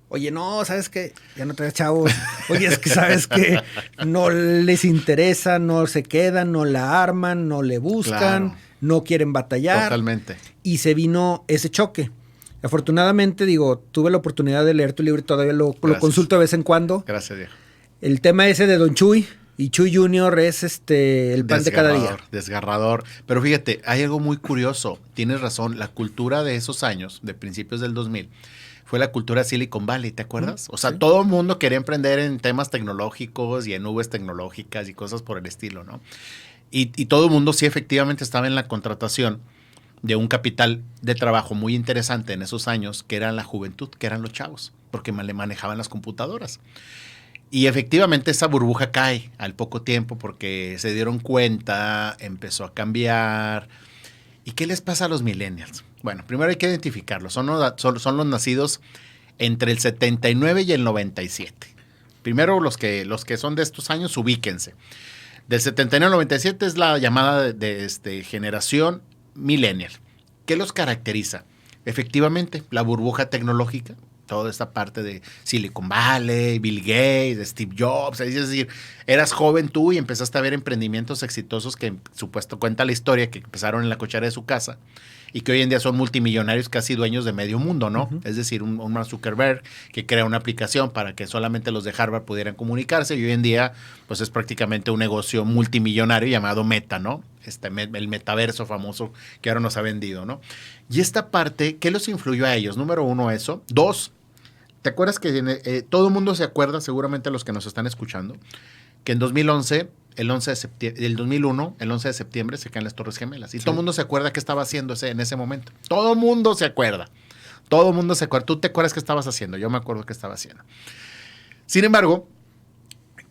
Oye, no, ¿sabes qué? Ya no traes chavos. Oye, es que ¿sabes qué? No les interesa, no se quedan, no la arman, no le buscan, claro. No quieren batallar. Totalmente. Y se vino ese choque. Afortunadamente, tuve la oportunidad de leer tu libro y todavía lo consulto de vez en cuando. Gracias, Diego. El tema ese de Don Chuy. Y Chuy Jr. es el pan de cada día. Desgarrador. Pero fíjate, hay algo muy curioso. Tienes razón. La cultura de esos años, de principios del 2000, fue la cultura Silicon Valley, ¿te acuerdas? O sea, sí. Todo el mundo quería emprender en temas tecnológicos y en nubes tecnológicas y cosas por el estilo, ¿no? Y todo el mundo sí efectivamente estaba en la contratación de un capital de trabajo muy interesante en esos años, que era la juventud, que eran los chavos, porque le manejaban las computadoras. Y efectivamente esa burbuja cae al poco tiempo porque se dieron cuenta, empezó a cambiar. ¿Y qué les pasa a los millennials? Bueno, primero hay que identificarlos. Son los nacidos entre el 79 y el 97. Primero los que son de estos años, ubíquense. Del 79 al 97 es la llamada de generación millennial. ¿Qué los caracteriza? Efectivamente, la burbuja tecnológica. Toda esta parte de Silicon Valley, Bill Gates, Steve Jobs. Es decir, eras joven tú y empezaste a ver emprendimientos exitosos que supuesto cuenta la historia que empezaron en la cochera de su casa y que hoy en día son multimillonarios casi dueños de medio mundo, ¿no? Uh-huh. Es decir, un Mark Zuckerberg que crea una aplicación para que solamente los de Harvard pudieran comunicarse y hoy en día pues es prácticamente un negocio multimillonario llamado Meta, ¿no? El metaverso famoso que ahora nos ha vendido, ¿no? Y esta parte, ¿qué los influyó a ellos? Número 1, eso. 2, ¿te acuerdas que todo el mundo se acuerda, seguramente los que nos están escuchando, que en 2011, el 2001, el 11 de septiembre se caen las Torres Gemelas? Y sí. Todo el mundo se acuerda qué estaba haciendo en ese momento. Todo el mundo se acuerda. Todo el mundo se acuerda. ¿Tú te acuerdas qué estabas haciendo? Yo me acuerdo qué estaba haciendo. Sin embargo,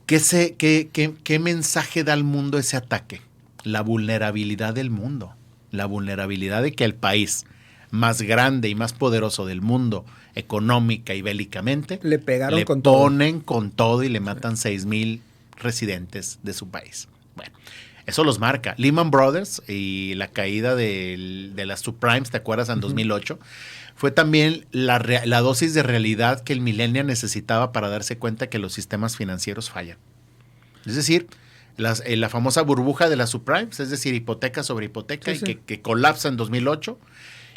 ¿qué mensaje da al mundo ese ataque? La vulnerabilidad del mundo. La vulnerabilidad de que el país más grande y más poderoso del mundo, económica y bélicamente, le pegaron con ponen con todo y le matan 6,000 residentes de su país. Bueno, eso los marca. Lehman Brothers y la caída de las subprimes, ¿te acuerdas? En 2008, fue también la dosis de realidad que el millennial necesitaba para darse cuenta que los sistemas financieros fallan. Es decir, la famosa burbuja de las subprimes, es decir, hipoteca sobre hipoteca, sí, sí. que colapsa en 2008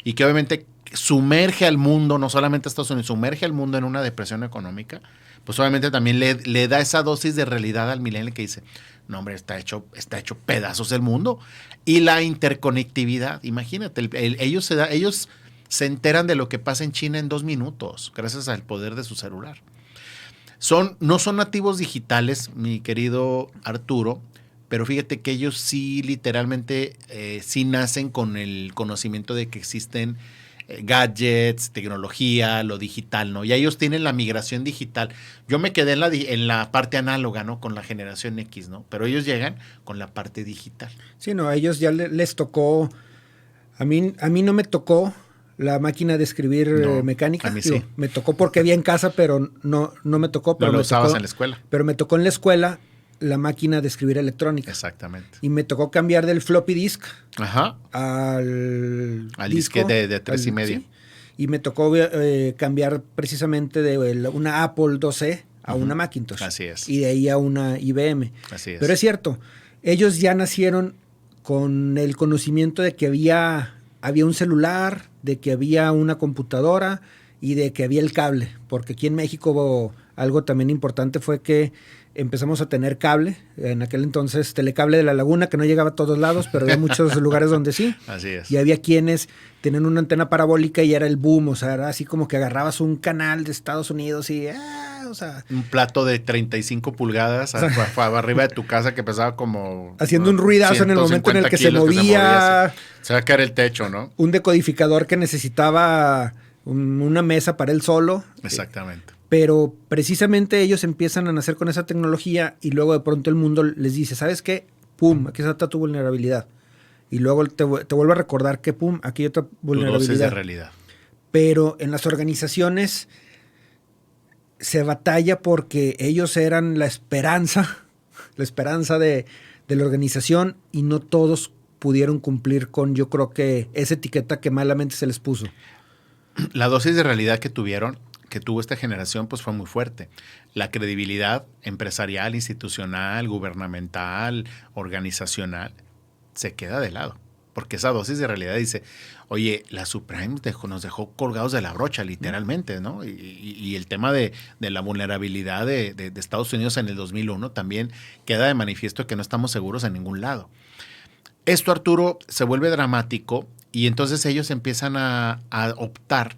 y que obviamente sumerge al mundo, no solamente a Estados Unidos, sumerge al mundo en una depresión económica, pues obviamente también le da esa dosis de realidad al millennial que dice, no hombre, está hecho pedazos el mundo. Y la interconectividad, imagínate, ellos se enteran de lo que pasa en China en 2 minutos, gracias al poder de su celular. No son nativos digitales, mi querido Arturo, pero fíjate que ellos sí literalmente sí nacen con el conocimiento de que existen gadgets, tecnología, lo digital, ¿no? Y ellos tienen la migración digital. Yo me quedé en la parte análoga, ¿no? Con la generación X, ¿no? Pero ellos llegan con la parte digital. Sí, no, a ellos ya les tocó, a mí no me tocó la máquina de escribir mecánica. A mí sí. Me tocó porque había en casa, pero no me tocó. Pero no lo me usabas tocó, en la escuela. Pero me tocó en la escuela la máquina de escribir electrónica. Exactamente. Y me tocó cambiar del floppy disk Ajá. al disquete de 3,5. Sí. Y me tocó cambiar precisamente de una Apple IIc a una Macintosh. Así es. Y de ahí a una IBM. Así es. Pero es cierto, ellos ya nacieron con el conocimiento de que había un celular, de que había una computadora y de que había el cable. Porque aquí en México algo también importante fue que empezamos a tener cable, en aquel entonces Telecable de la Laguna, que no llegaba a todos lados, pero había muchos lugares donde sí. Así es. Y había quienes tenían una antena parabólica y era el boom, o sea, era así como que agarrabas un canal de Estados Unidos y, o sea... Un plato de 35 pulgadas arriba de tu casa que pesaba como... Haciendo un ruidazo en el momento en el que se movía. Se va a caer el techo, ¿no? Un decodificador que necesitaba una mesa para él solo. Exactamente. Pero precisamente ellos empiezan a nacer con esa tecnología y luego de pronto el mundo les dice, ¿sabes qué? Pum, aquí está tu vulnerabilidad. Y luego te vuelvo a recordar que pum, aquí hay otra vulnerabilidad. Tu dosis de realidad. Pero en las organizaciones se batalla porque ellos eran la esperanza de la organización y no todos pudieron cumplir con, yo creo que esa etiqueta que malamente se les puso. La dosis de realidad que tuvo esta generación, pues fue muy fuerte. La credibilidad empresarial, institucional, gubernamental, organizacional, se queda de lado. Porque esa dosis de realidad dice, oye, la subprime nos dejó colgados de la brocha, literalmente, ¿no? Y el tema de la vulnerabilidad de Estados Unidos en el 2001 también queda de manifiesto que no estamos seguros en ningún lado. Esto, Arturo, se vuelve dramático y entonces ellos empiezan a optar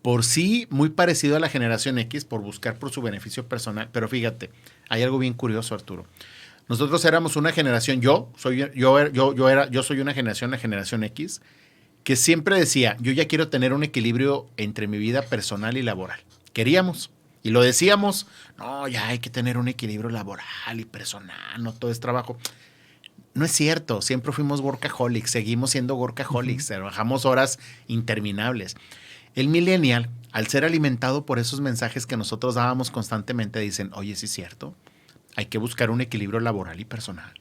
por sí, muy parecido a la generación X, por buscar por su beneficio personal. Pero fíjate, hay algo bien curioso, Arturo. Nosotros éramos una generación, yo soy una generación, la generación X, que siempre decía, yo ya quiero tener un equilibrio entre mi vida personal y laboral. Queríamos, y lo decíamos, no, ya hay que tener un equilibrio laboral y personal, no todo es trabajo. No es cierto, siempre fuimos workaholics, seguimos siendo workaholics, trabajamos horas interminables. El millennial, al ser alimentado por esos mensajes que nosotros dábamos constantemente, dicen, oye, sí es cierto, hay que buscar un equilibrio laboral y personal.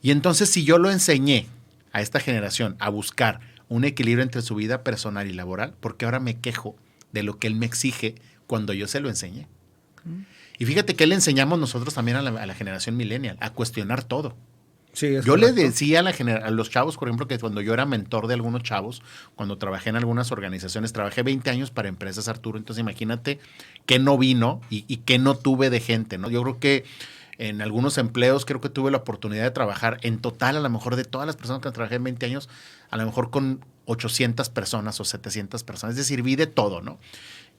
Y entonces, si yo lo enseñé a esta generación a buscar un equilibrio entre su vida personal y laboral, ¿por qué ahora me quejo de lo que él me exige cuando yo se lo enseñé? Y fíjate que le enseñamos nosotros también a la generación millennial, a cuestionar todo. Sí, yo le decía a los chavos, por ejemplo, que cuando yo era mentor de algunos chavos, cuando trabajé en algunas organizaciones, trabajé 20 años para empresas, Arturo, entonces imagínate qué no vino y qué no tuve de gente, ¿no? Yo creo que en algunos empleos creo que tuve la oportunidad de trabajar en total, a lo mejor de todas las personas que trabajé en 20 años, a lo mejor con 800 personas o 700 personas, es decir, vi de todo, ¿no?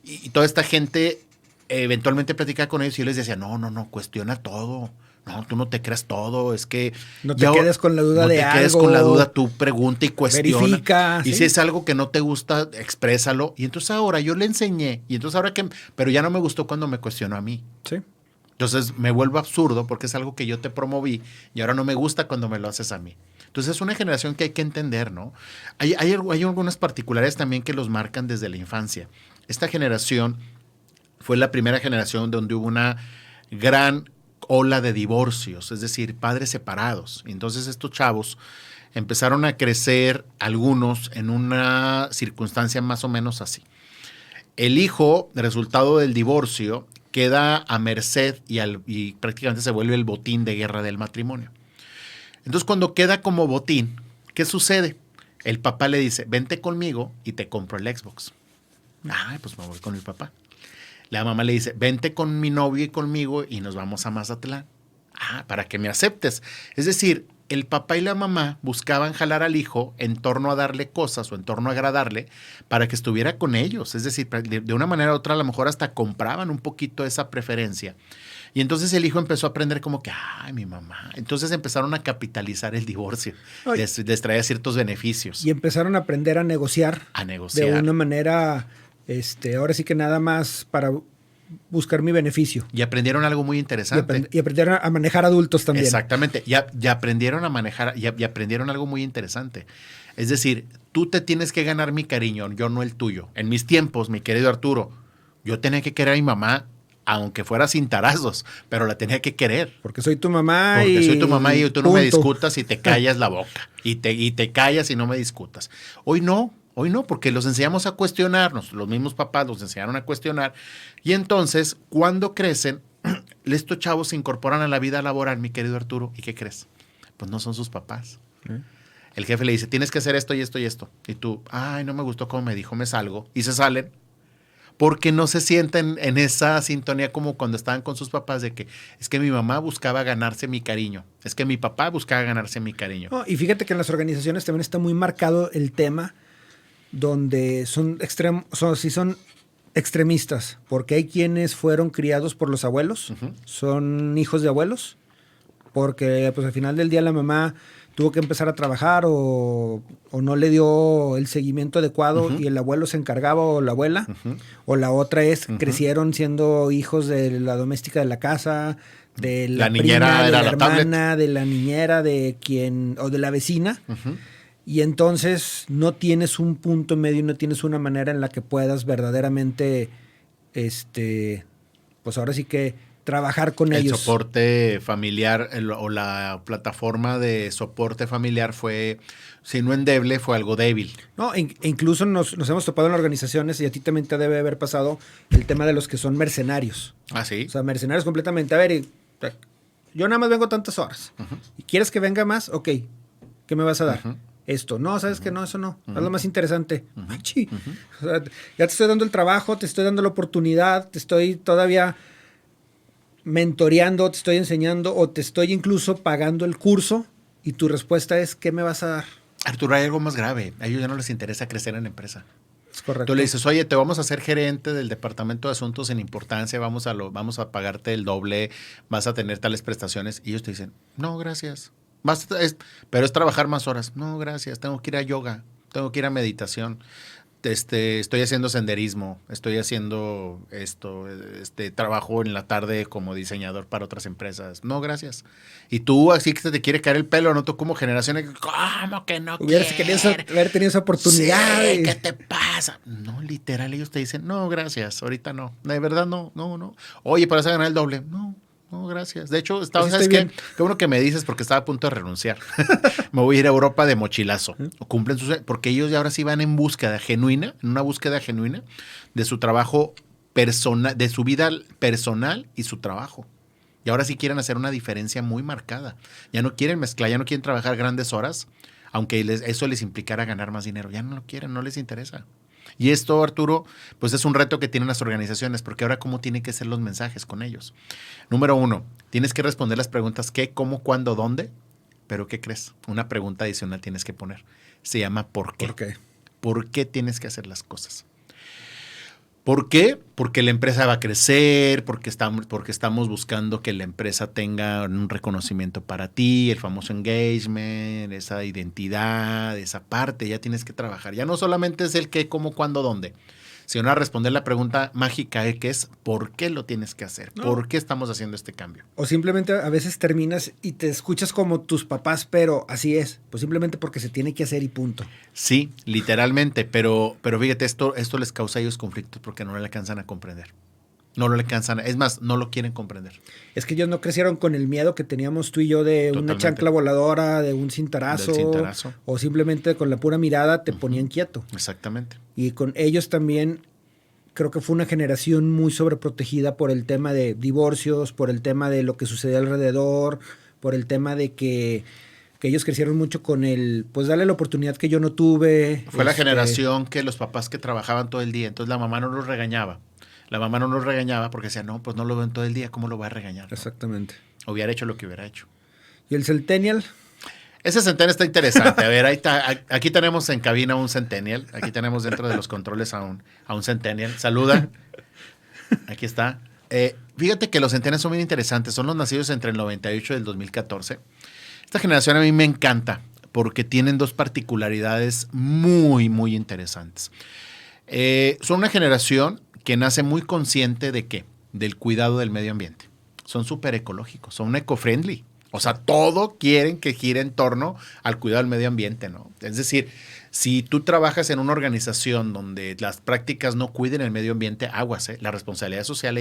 Y toda esta gente, eventualmente platicaba con ellos y yo les decía, no, cuestiona todo. No, tú no te creas todo, es que... No te quedes con la duda de algo. No te quedes con la duda, tú pregunta y cuestiona. Verifica. Y si es algo que no te gusta, exprésalo. Y entonces ahora yo le enseñé. Y entonces ahora que... Pero ya no me gustó cuando me cuestionó a mí. Sí. Entonces me vuelvo absurdo porque es algo que yo te promoví y ahora no me gusta cuando me lo haces a mí. Entonces es una generación que hay que entender, ¿no? Hay algunas particularidades también que los marcan desde la infancia. Esta generación fue la primera generación donde hubo una gran ola de divorcios, es decir, padres separados. Entonces estos chavos empezaron a crecer, algunos, en una circunstancia más o menos así. El hijo, resultado del divorcio, queda a merced y prácticamente se vuelve el botín de guerra del matrimonio. Entonces, cuando queda como botín, ¿qué sucede? El papá le dice, vente conmigo y te compro el Xbox. Ay, pues me voy con mi papá. La mamá le dice, vente con mi novio y conmigo y nos vamos a Mazatlán. Para que me aceptes. Es decir, el papá y la mamá buscaban jalar al hijo en torno a darle cosas o en torno a agradarle para que estuviera con ellos. Es decir, de una manera u otra a lo mejor hasta compraban un poquito esa preferencia. Y entonces el hijo empezó a aprender como que, ay, mi mamá. Entonces empezaron a capitalizar el divorcio. Les traía ciertos beneficios. Y empezaron a aprender a negociar. A negociar. De una manera, ahora sí que nada más para buscar mi beneficio. Y aprendieron algo muy interesante. Y aprendieron a manejar adultos también. Exactamente. Ya aprendieron a manejar, y aprendieron algo muy interesante. Es decir, tú te tienes que ganar mi cariño, yo no el tuyo. En mis tiempos, mi querido Arturo, yo tenía que querer a mi mamá, aunque fuera sin tarazos, pero la tenía que querer. Porque soy tu mamá. Porque soy tu mamá y tú no me punto. discutas y te callas la boca. Y te callas y no me discutas. Hoy no, porque los enseñamos a cuestionarnos. Los mismos papás los enseñaron a cuestionar. Y entonces, cuando crecen, estos chavos se incorporan a la vida laboral, mi querido Arturo. ¿Y qué crees? Pues no son sus papás. El jefe le dice, tienes que hacer esto y esto y esto. Y tú, ay, no me gustó cómo me dijo, me salgo. Y se salen. Porque no se sienten en esa sintonía como cuando estaban con sus papás de que es que mi mamá buscaba ganarse mi cariño, es que mi papá buscaba ganarse mi cariño. No, y fíjate que en las organizaciones también está muy marcado el tema donde son extremistas, porque hay quienes fueron criados por los abuelos, son hijos de abuelos, porque pues al final del día la mamá tuvo que empezar a trabajar o no le dio el seguimiento adecuado y el abuelo se encargaba o la abuela. O la otra es, crecieron siendo hijos de la doméstica de la casa, de la niñera, prima, de era la hermana, tablet. de la niñera, de quien o de la vecina. Y entonces no tienes un punto medio, no tienes una manera en la que puedas verdaderamente, pues ahora sí que trabajar con ellos. El soporte familiar o la plataforma de soporte familiar fue, si no endeble, fue algo débil. No, incluso nos hemos topado en organizaciones y a ti también te debe haber pasado el tema de los que son mercenarios. Ah, sí. O sea, mercenarios completamente. A ver, yo nada más vengo tantas horas. ¿Y quieres que venga más? Ok. ¿Qué me vas a dar? Esto. No, ¿sabes qué? No, eso no. Es lo más interesante. Machi. O sea, ya te estoy dando el trabajo, te estoy dando la oportunidad, te estoy todavía mentoreando, te estoy enseñando o te estoy incluso pagando el curso y tu respuesta es ¿qué me vas a dar? Arturo, hay algo más grave. A ellos ya no les interesa crecer en la empresa. Es correcto. Tú le dices, oye, te vamos a hacer gerente del departamento de asuntos en importancia, vamos a pagarte el doble, vas a tener tales prestaciones. Y ellos te dicen, no, gracias. Pero es trabajar más horas. No, gracias. Tengo que ir a yoga, tengo que ir a meditación. Estoy haciendo senderismo, estoy haciendo trabajo en la tarde como diseñador para otras empresas. No, gracias. Y tú así que te quiere caer el pelo, ¿no? Tú como generación, ¿cómo que no hubieras querido haber tenido esa oportunidad? Sí, ¿qué te pasa? No, literal, ellos te dicen, no, gracias, ahorita no. De verdad, no. Oye, ¿para ganar el doble? No, gracias. De hecho, ¿sabes qué? Qué bueno que me dices porque estaba a punto de renunciar. Me voy a ir a Europa de mochilazo. Cumplen porque ellos ya ahora sí van en una búsqueda genuina de su trabajo personal, de su vida personal y su trabajo. Y ahora sí quieren hacer una diferencia muy marcada. Ya no quieren mezclar, ya no quieren trabajar grandes horas, aunque eso les implicara ganar más dinero. Ya no lo quieren, no les interesa. Y esto, Arturo, pues es un reto que tienen las organizaciones, porque ahora cómo tienen que ser los mensajes con ellos. Número 1, tienes que responder las preguntas qué, cómo, cuándo, dónde. Pero ¿qué crees? Una pregunta adicional tienes que poner. Se llama ¿por qué? ¿Por qué? ¿Por qué tienes que hacer las cosas? ¿Por qué? Porque la empresa va a crecer, porque estamos buscando que la empresa tenga un reconocimiento para ti, el famoso engagement, esa identidad, esa parte, ya tienes que trabajar. Ya no solamente es el qué, cómo, cuándo, dónde, sino a responder la pregunta mágica que es ¿por qué lo tienes que hacer? No. ¿Por qué estamos haciendo este cambio? O simplemente a veces terminas y te escuchas como tus papás, pero así es. Pues simplemente porque se tiene que hacer y punto. Sí, literalmente, pero fíjate, esto les causa a ellos conflictos porque no le alcanzan a comprender. No lo alcanzan, es más, no lo quieren comprender. Es que ellos no crecieron con el miedo que teníamos tú y yo de Totalmente. una chancla voladora, de un cintarazo, Del cintarazo. o simplemente con la pura mirada te ponían quieto. Exactamente. Y con ellos también creo que fue una generación muy sobreprotegida por el tema de divorcios, por el tema de lo que sucedía alrededor, por el tema de que ellos crecieron mucho con el, pues darle la oportunidad que yo no tuve. Fue la generación que los papás que trabajaban todo el día, entonces la mamá no los regañaba. La mamá no los regañaba porque decía, no, pues no lo ven todo el día, ¿cómo lo voy a regañar? Exactamente. Hubiera hecho lo que hubiera hecho. ¿Y el Centennial? Ese Centennial está interesante. A ver, ahí está, aquí tenemos en cabina un Centennial. Aquí tenemos dentro de los controles a un Centennial. Saluda. Aquí está. Fíjate que los Centennials son muy interesantes. Son los nacidos entre el 98 y el 2014. Esta generación a mí me encanta porque tienen dos particularidades muy, muy interesantes. Son una generación que nace muy consciente de ¿qué? Del cuidado del medio ambiente. Son súper ecológicos, son eco-friendly. O sea, todo quieren que gire en torno al cuidado del medio ambiente, ¿no? Es decir, si tú trabajas en una organización donde las prácticas no cuiden el medio ambiente, aguas, ¿eh? La responsabilidad social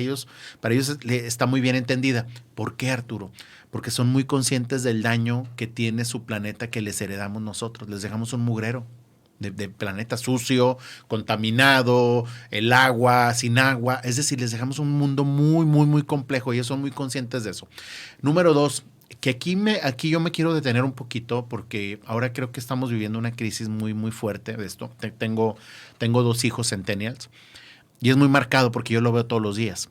para ellos está muy bien entendida. ¿Por qué, Arturo? Porque son muy conscientes del daño que tiene su planeta que les heredamos nosotros. Les dejamos un mugrero de planeta sucio, contaminado, el agua, sin agua. Es decir, les dejamos un mundo muy, muy, muy complejo y ellos son muy conscientes de eso. Número 2, que aquí yo me quiero detener un poquito porque ahora creo que estamos viviendo una crisis muy, muy fuerte de esto. Tengo 2 hijos centennials y es muy marcado porque yo lo veo todos los días.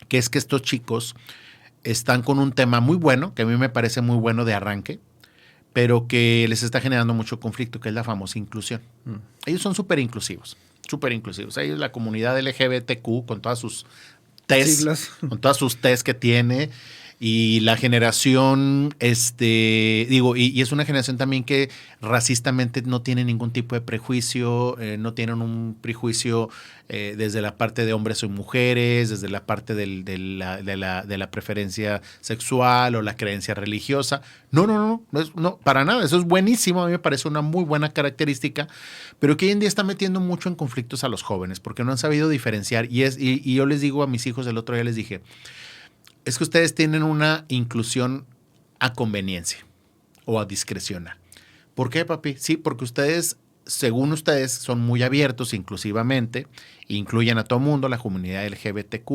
Que es que estos chicos están con un tema muy bueno, que a mí me parece muy bueno de arranque, pero que les está generando mucho conflicto, que es la famosa inclusión. Ellos son súper inclusivos. Ellos, la comunidad LGBTQ, con todas sus Siglas. con todas sus T's que tiene, y la generación, y es una generación también que racistamente no tiene ningún tipo de prejuicio, no tienen un prejuicio desde la parte de hombres o mujeres, desde la parte de la preferencia sexual o la creencia religiosa. No, para nada. Eso es buenísimo. A mí me parece una muy buena característica, pero que hoy en día está metiendo mucho en conflictos a los jóvenes porque no han sabido diferenciar. Y yo les digo a mis hijos, el otro día les dije, es que ustedes tienen una inclusión a conveniencia o a discrecional. ¿Por qué, papi? Sí, porque ustedes, según ustedes, son muy abiertos inclusivamente, incluyen a todo mundo, la comunidad LGBTQ,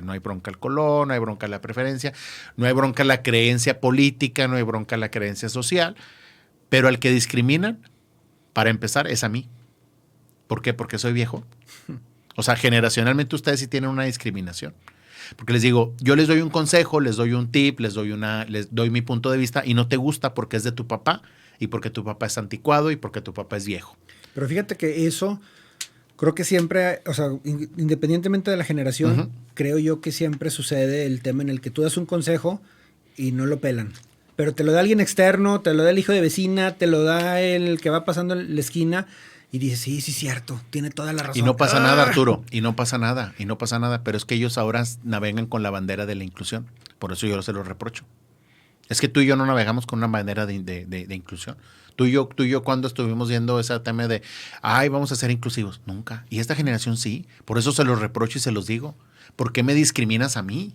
no hay bronca al color, no hay bronca a la preferencia, no hay bronca a la creencia política, no hay bronca a la creencia social, pero al que discriminan, para empezar, es a mí. ¿Por qué? Porque soy viejo. O sea, generacionalmente ustedes sí tienen una discriminación. Porque les digo, yo les doy un consejo, les doy un tip, les doy mi punto de vista y no te gusta porque es de tu papá y porque tu papá es anticuado y porque tu papá es viejo. Pero fíjate que eso, creo que siempre, o sea, independientemente de la generación, creo yo que siempre sucede el tema en el que tú das un consejo y no lo pelan. Pero te lo da alguien externo, te lo da el hijo de vecina, te lo da el que va pasando en la esquina. Y dices, sí, cierto, tiene toda la razón. Y no pasa nada, Arturo, y no pasa nada, pero es que ellos ahora navegan con la bandera de la inclusión, por eso yo se los reprocho. Es que tú y yo no navegamos con una bandera de inclusión. Tú y yo cuando estuvimos viendo ese tema de, vamos a ser inclusivos, nunca. Y esta generación sí, por eso se los reprocho y se los digo. ¿Por qué me discriminas a mí?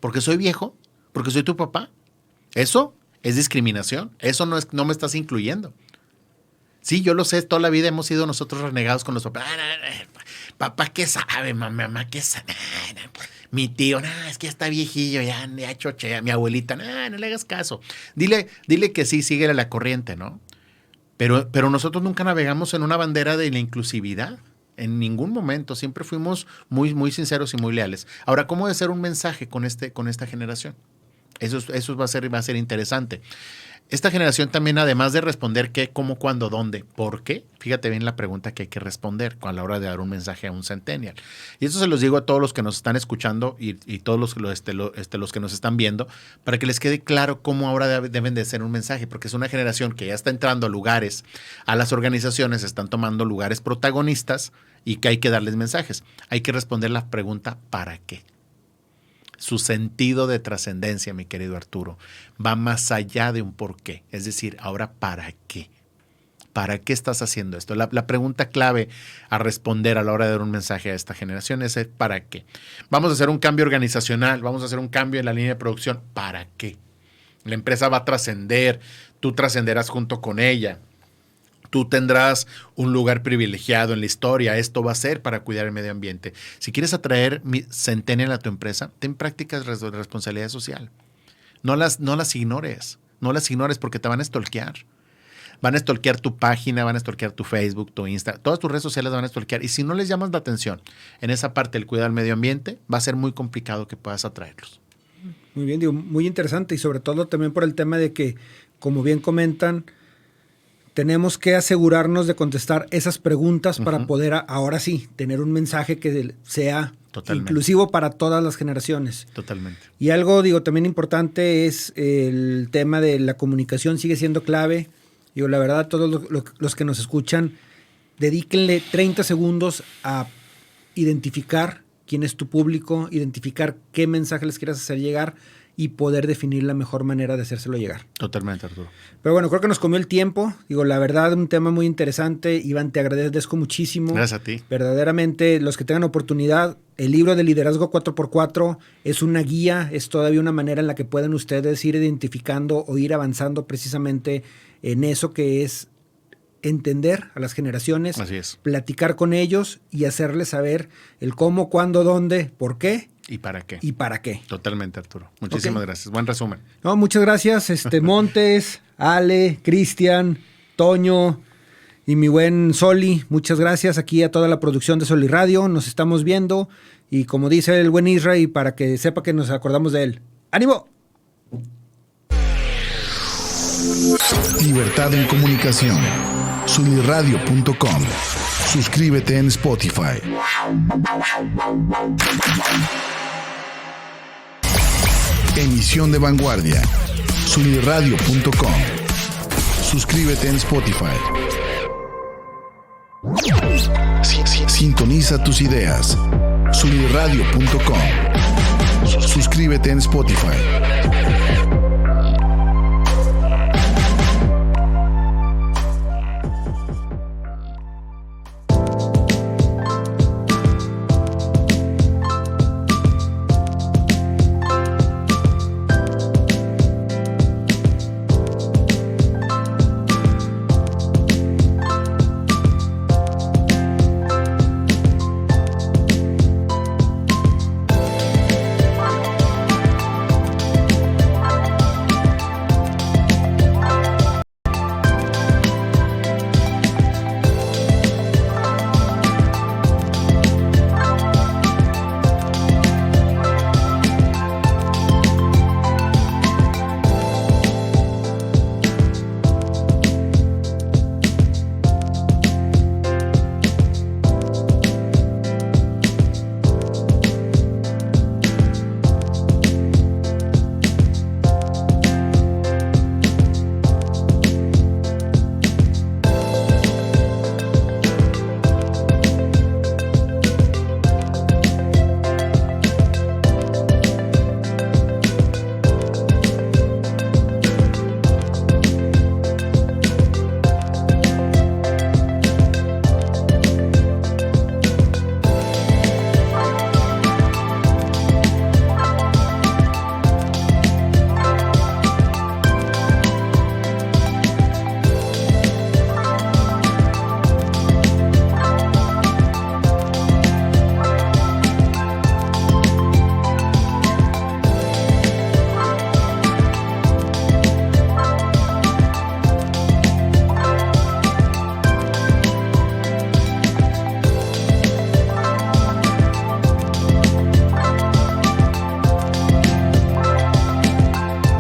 ¿Porque soy viejo? ¿Porque soy tu papá? Eso es discriminación, eso no me estás incluyendo. Sí, yo lo sé, toda la vida hemos sido nosotros renegados con los papás. Papá, ¿qué sabe? Mamá, ¿qué sabe? Mi tío, es que ya está viejillo, ya chochea. Mi abuelita, no le hagas caso. Dile que sí, síguele la corriente, ¿no? Pero nosotros nunca navegamos en una bandera de la inclusividad. En ningún momento. Siempre fuimos muy, muy sinceros y muy leales. Ahora, ¿cómo debe ser un mensaje con esta generación? Eso va a ser interesante. esta generación también, además de responder qué, cómo, cuándo, dónde, por qué, fíjate bien la pregunta que hay que responder a la hora de dar un mensaje a un centennial. Y eso se los digo a todos los que nos están escuchando y todos los que nos están viendo, para que les quede claro cómo ahora deben de hacer un mensaje, porque es una generación que ya está entrando a lugares, a las organizaciones, están tomando lugares protagonistas y que hay que darles mensajes. Hay que responder la pregunta ¿para qué? Su sentido de trascendencia, mi querido Arturo, va más allá de un por qué. Es decir, ahora ¿para qué? ¿Para qué estás haciendo esto? La pregunta clave a responder a la hora de dar un mensaje a esta generación es ¿para qué? Vamos a hacer un cambio organizacional, vamos a hacer un cambio en la línea de producción. ¿Para qué? La empresa va a trascender, tú trascenderás junto con ella. Tú tendrás un lugar privilegiado en la historia. Esto va a ser para cuidar el medio ambiente. Si quieres atraer centennial a tu empresa, ten prácticas de responsabilidad social. No las ignores. No las ignores porque te van a stalkear. Van a stalkear tu página, van a stalkear tu Facebook, tu Insta. Todas tus redes sociales van a stalkear. Y si no les llamas la atención en esa parte del cuidado del medio ambiente, va a ser muy complicado que puedas atraerlos. Muy bien, digo, muy interesante. Y sobre todo también por el tema de que, como bien comentan, tenemos que asegurarnos de contestar esas preguntas para poder ahora sí tener un mensaje que sea inclusivo para todas las generaciones. Totalmente. Y algo, digo, también importante es el tema de la comunicación, sigue siendo clave. Digo, la verdad, todos los que nos escuchan, dedíquenle 30 segundos a identificar quién es tu público, identificar qué mensaje les quieras hacer llegar y poder definir la mejor manera de hacérselo llegar. Totalmente, Arturo. Pero bueno, creo que nos comió el tiempo. Digo, la verdad, un tema muy interesante. Iván, te agradezco muchísimo. Gracias a ti. Verdaderamente, los que tengan oportunidad, el libro de Liderazgo 4x4 es una guía, es todavía una manera en la que pueden ustedes ir identificando o ir avanzando precisamente en eso que es entender a las generaciones, así es, platicar con ellos y hacerles saber el cómo, cuándo, dónde, por qué. ¿Y para qué? ¿Y para qué? Totalmente, Arturo. Muchísimas gracias. Buen resumen. No, muchas gracias, Montes, Ale, Cristian, Toño y mi buen Soli. Muchas gracias aquí a toda la producción de Soli Radio. Nos estamos viendo y como dice el buen Israel, para que sepa que nos acordamos de él. ¡Ánimo! Libertad en comunicación. Soliradio.com. Suscríbete en Spotify. Emisión de vanguardia. Soliradio.com. Suscríbete en Spotify. Sintoniza tus ideas. Soliradio.com. Suscríbete en Spotify.